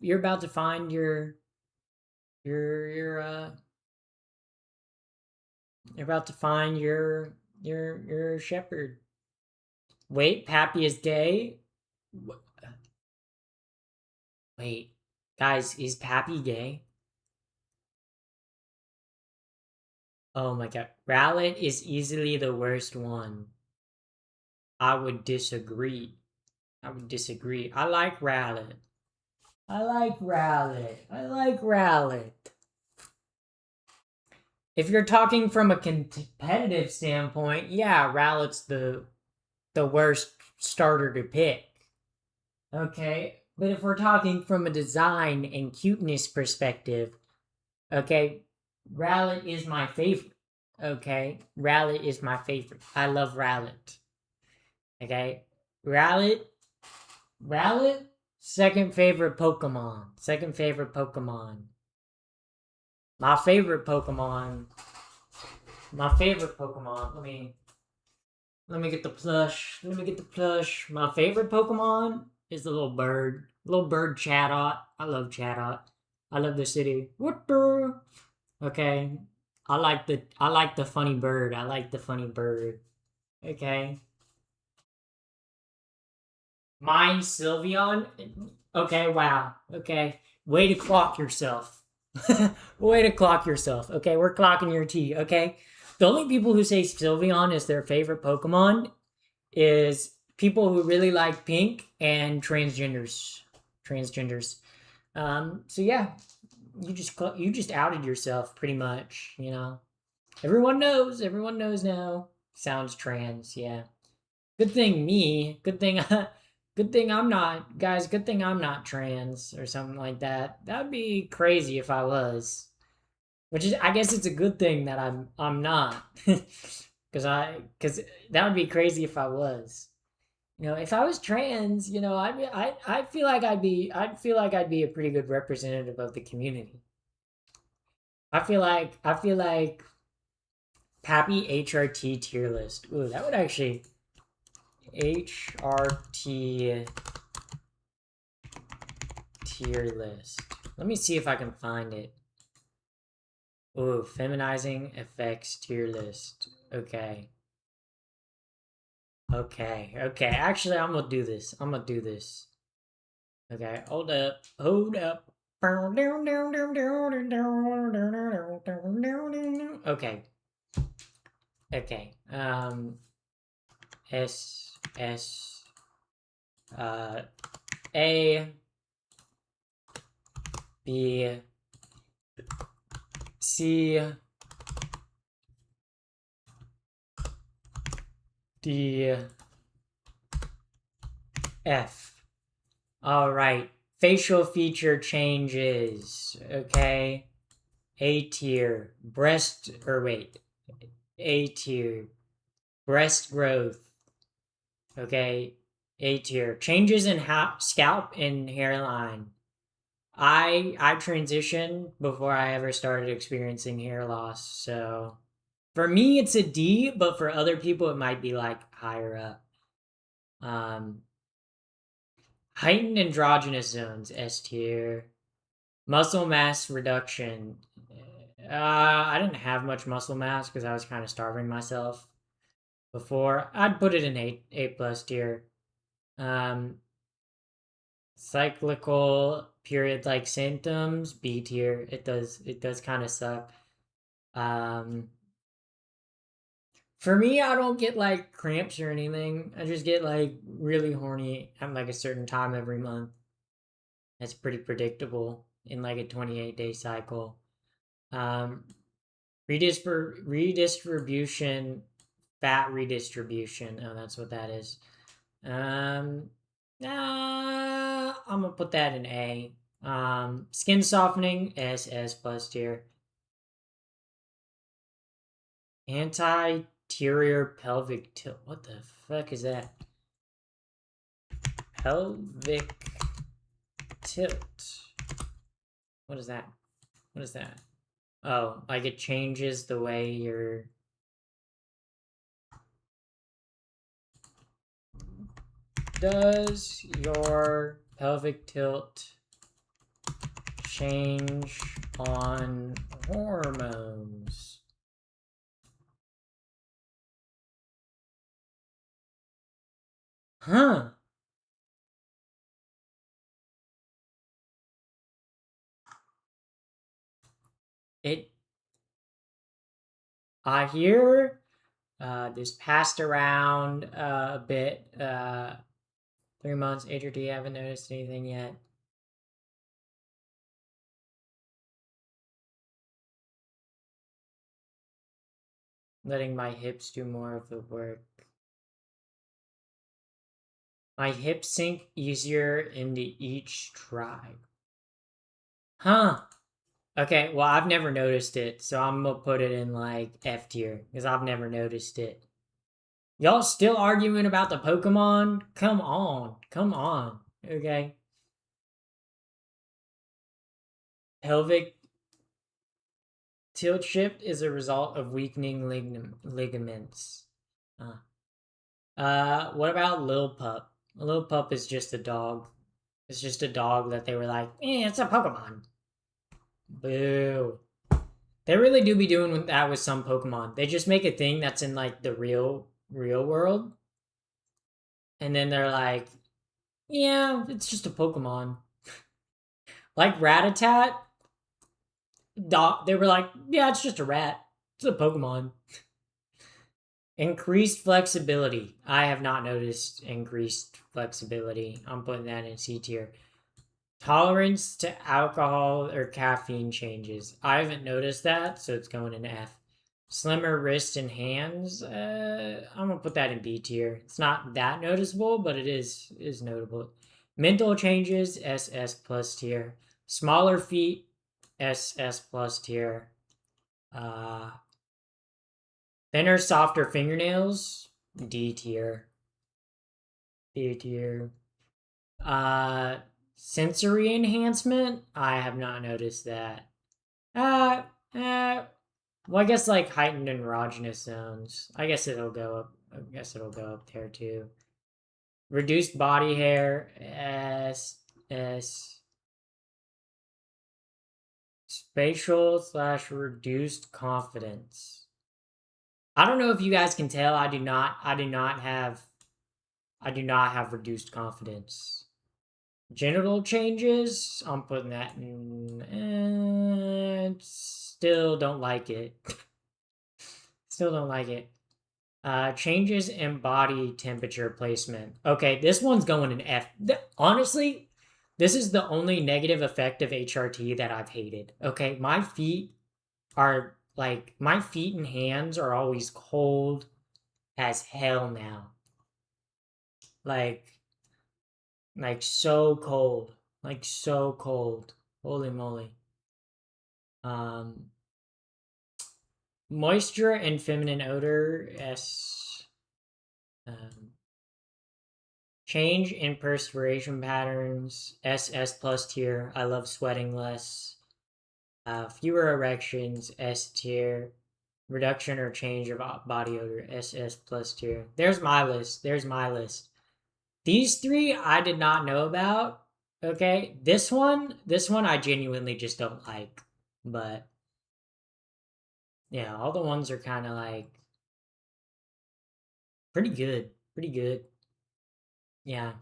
S2: you're about to find your you're about to find your shepherd. Wait, Pappy is gay. Wait, guys, is Pappy gay? Oh my god. Rowlet is easily the worst one. I would disagree. I would disagree. I like Rowlet. I like Rowlet. I like Rowlet. If you're talking from a competitive standpoint, yeah, Rowlet's the worst starter to pick. Okay? But if we're talking from a design and cuteness perspective, okay, Rowlet is my favorite. Okay? Rowlet is my favorite. I love Rowlet. Okay? Rowlet, second favorite Pokemon. Second favorite Pokemon. My favorite Pokemon. My favorite Pokemon. Let me get the plush. Let me get the plush. My favorite Pokemon is the little bird. Little bird Chatot. I love Chatot. I love the city. What the? Okay. I like the funny bird. I like the funny bird. Okay. Mine Sylveon. Okay, wow. Okay. Way to clock yourself. Way to clock yourself. Okay, we're clocking your T, okay? The only people who say Sylveon is their favorite Pokemon is people who really like pink and transgenders. Transgenders. So yeah, you just outed yourself pretty much, you know. Everyone knows now. Sounds trans, yeah. Good thing
S1: Good thing I'm not, guys. Good thing I'm not trans or something like that. That'd be crazy if I was. Which is, I guess, it's a good thing that I'm not, because that would be crazy if I was. If I was trans, I feel like I'd be a pretty good representative of the community. I feel like Pappy HRT tier list. Ooh, that would actually HRT tier list. Let me see if I can find it. Ooh, feminizing effects tier list. Okay. Okay. Actually, I'm gonna do this. Okay, hold up. Okay. Okay. S A B C D F. All right. Facial feature changes. Okay. A tier. A tier. Breast growth. Okay. A tier. Changes in scalp and hairline. I transitioned before I ever started experiencing hair loss, so for me it's a D, but for other people it might be like higher up. Um, heightened androgynous zones, S tier. Muscle mass reduction. I didn't have much muscle mass because I was kind of starving myself before. I'd put it in A plus tier. Um, cyclical period like symptoms, B tier. It does kind of suck. Um, for me, I don't get like cramps or anything. I just get like really horny at like a certain time every month. That's pretty predictable in like a 28-day cycle. Um, redistribution, fat redistribution. Oh, that's what that is. I'm gonna put that in A. Skin softening, S plus tier. Anterior pelvic tilt. What the fuck is that? Pelvic tilt. What is that? What is that? Oh, like it changes the way you're. Does your pelvic tilt change on hormones? Huh. It. I hear this passed around a bit. 3 months. HRT, haven't noticed anything yet. Letting my hips do more of the work. My hips sink easier into each stride. Huh. Okay, well, I've never noticed it, so I'm gonna put it in like F tier because I've never noticed it. Y'all still arguing about the Pokemon? Come on. Come on. Okay. Pelvic tilt shift is a result of weakening ligaments. What about Lil Pup? Lil Pup is just a dog. It's just a dog that they were like, it's a Pokemon. Boo. They really do be doing that with some Pokemon. They just make a thing that's in like the real world. And then they're like, yeah, it's just a Pokemon. Like Rattata, they were like, yeah, it's just a rat. It's a Pokemon. Increased flexibility. I have not noticed increased flexibility. I'm putting that in C tier. Tolerance to alcohol or caffeine changes. I haven't noticed that, so it's going in F. Slimmer wrists and hands. I'm gonna put that in B tier. It's not that noticeable, but it is notable. Mental changes, SS plus tier. Smaller feet, SS plus tier. Uh, Thinner, softer fingernails, D tier. D tier. Uh, Sensory enhancement. I have not noticed that. Uh, uh, well, I guess like heightened and erogenous zones. I guess it'll go up. I guess it'll go up there too. Reduced body hair. S. Spatial slash reduced confidence. I don't know if you guys can tell. I do not. I do not have. I do not have reduced confidence. Genital changes. I'm putting that in. Still don't like it. Still don't like it. Changes in body temperature placement. Okay, this one's going in F. Honestly, this is the only negative effect of HRT that I've hated. Okay, my feet and hands are always cold as hell now. Like, so cold. Like so cold. Holy moly. Moisture and feminine odor. S. Change in perspiration patterns. SS plus tier. I love sweating less. Fewer erections. S tier. Reduction or change of body odor. SS plus tier. There's my list. There's my list. These three I did not know about. Okay, this one I genuinely just don't like. But yeah, all the ones are kind of like pretty good. Pretty good. Yeah.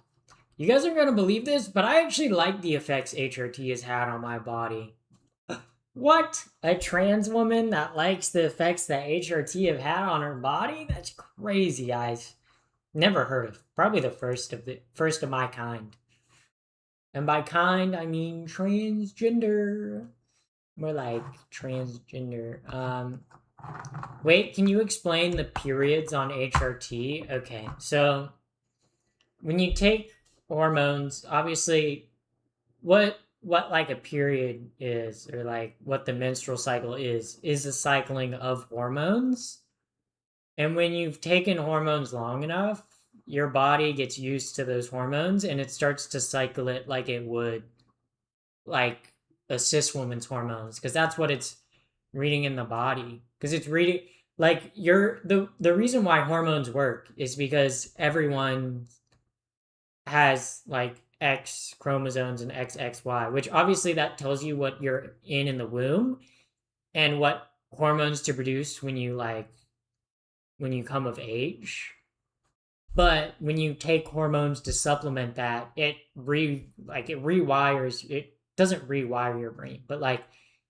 S1: You guys aren't gonna believe this, but I actually like the effects HRT has had on my body. What? A trans woman that likes the effects that HRT have had on her body? That's crazy, guys. Never heard of. Probably the first of my kind. And by kind, I mean transgender. More like transgender. Wait, can you explain the periods on HRT? Okay, so when you take hormones, obviously, what like a period is, or like what the menstrual cycle is a cycling of hormones. And when you've taken hormones long enough, your body gets used to those hormones and it starts to cycle it like it would like a cis woman's hormones, because that's what it's reading in the body, because it's reading like the reason why hormones work is because everyone has like X chromosomes and XXY, which obviously that tells you what you're in the womb and what hormones to produce when you come of age. But when you take hormones to supplement that, it rewires. It doesn't rewire your brain, but like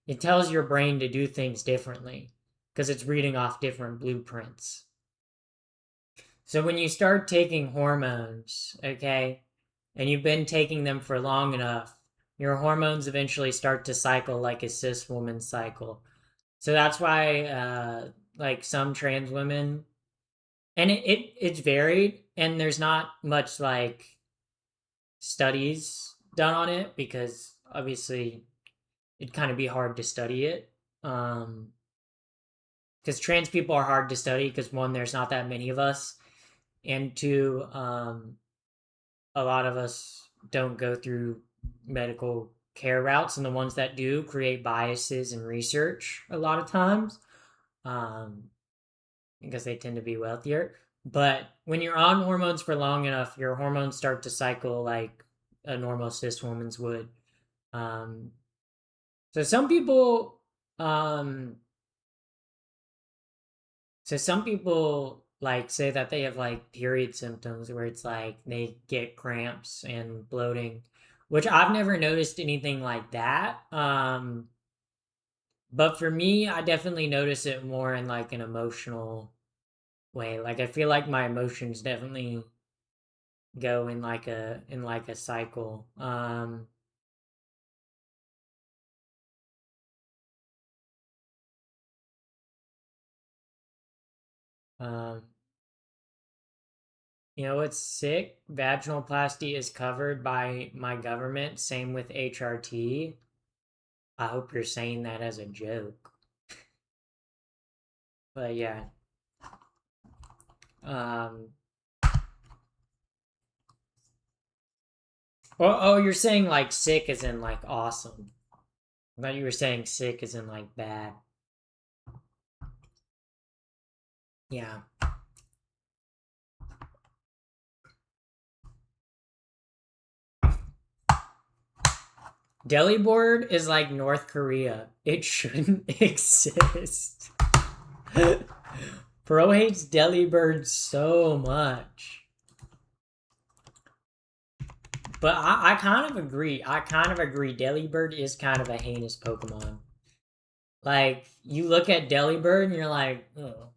S1: it tells your brain to do things differently because it's reading off different blueprints. So when you start taking hormones, okay, and you've been taking them for long enough, your hormones eventually start to cycle like a cis woman cycle. So that's why, like some trans women, and it's varied, and there's not much like studies done on it because obviously it'd kind of be hard to study it. Because trans people are hard to study because one, there's not that many of us, and two, a lot of us don't go through medical care routes, and the ones that do create biases in research a lot of times, um, because they tend to be wealthier. But when you're on hormones for long enough, your hormones start to cycle like a normal cis woman's would. Um, so some people, um, like say that they have like period symptoms where it's like they get cramps and bloating, which I've never noticed anything like that. But for me, I definitely notice it more in like an emotional way. Like I feel like my emotions definitely go in like a cycle. You know what's sick? Vaginoplasty is covered by my government. Same with HRT. I hope you're saying that as a joke. But yeah. Oh, you're saying like sick as in like awesome. I thought you were saying sick as in like bad. Yeah. Delibird is like North Korea. It shouldn't exist. Bro hates Delibird so much. But I kind of agree. Delibird is kind of a heinous Pokemon. Like, you look at Delibird and you're like, oh.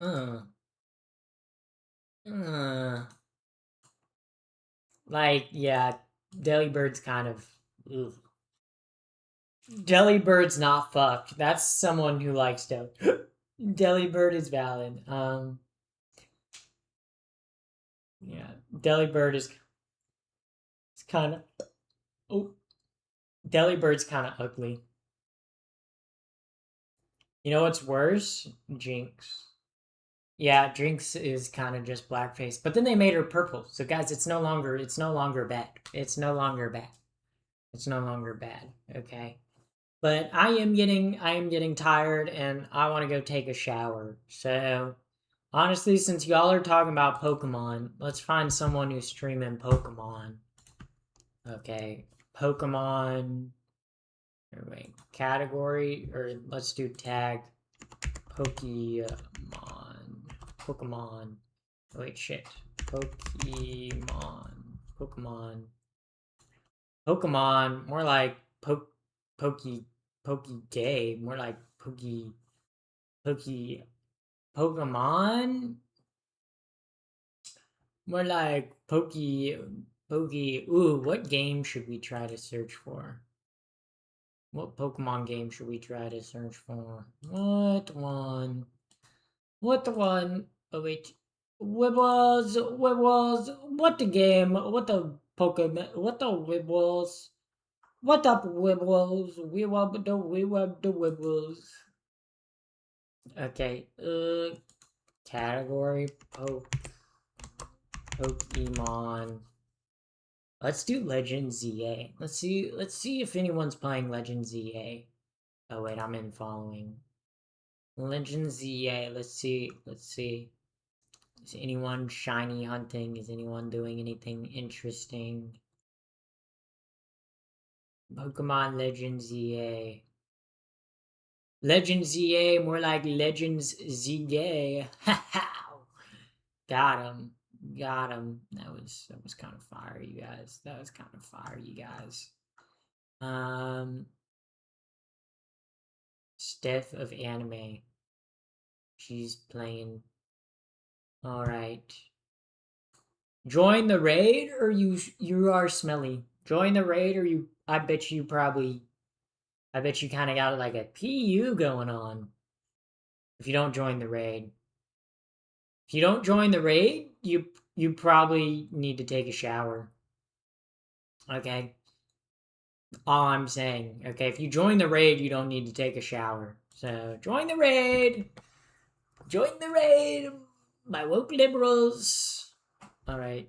S1: Oh. Like, yeah, Delibird's kind of. Ugh. Delibird's not fucked. That's someone who likes Delibird is valid. Yeah, Delibird is. It's kind of. Oh, Delibird's kind of ugly. You know what's worse? Jinx. Yeah, Jinx is kind of just blackface, but then they made her purple. So guys, it's no longer bad. It's no longer bad. It's no longer bad. Okay. But I am getting tired and I want to go take a shower. So, honestly, since y'all are talking about Pokemon, let's find someone who's streaming Pokemon. Okay. Pokemon. Or wait, category, or let's do tag Pokemon. Wait, shit. Pokemon. More like Pokey gay. More like Pokemon. More like Pokey. Ooh, what game should we try to search for? What Pokemon game should we try to search for? What one? Oh wait. Wibbles. What the game? What the Pokemon? What the Wibbles? What up, Wibbles? We wub the Wibbles. Okay. Category Pokemon. Let's do Legend ZA. Let's see if anyone's playing Legend ZA. Oh wait, I'm in following. Legend ZA. Let's see. Is anyone shiny hunting? Is anyone doing anything interesting? Pokemon Legend ZA. Legend ZA, more like Legends ZA. Got him. That was kind of fire, you guys. Steph of anime. She's playing. All right. Join the raid, or you are smelly. Join the raid, or you. I bet you kind of got like a PU going on. If you don't join the raid. If you don't join the raid, you probably need to take a shower. Okay. All I'm saying. Okay, if you join the raid, you don't need to take a shower. So join the raid. My woke liberals. All right.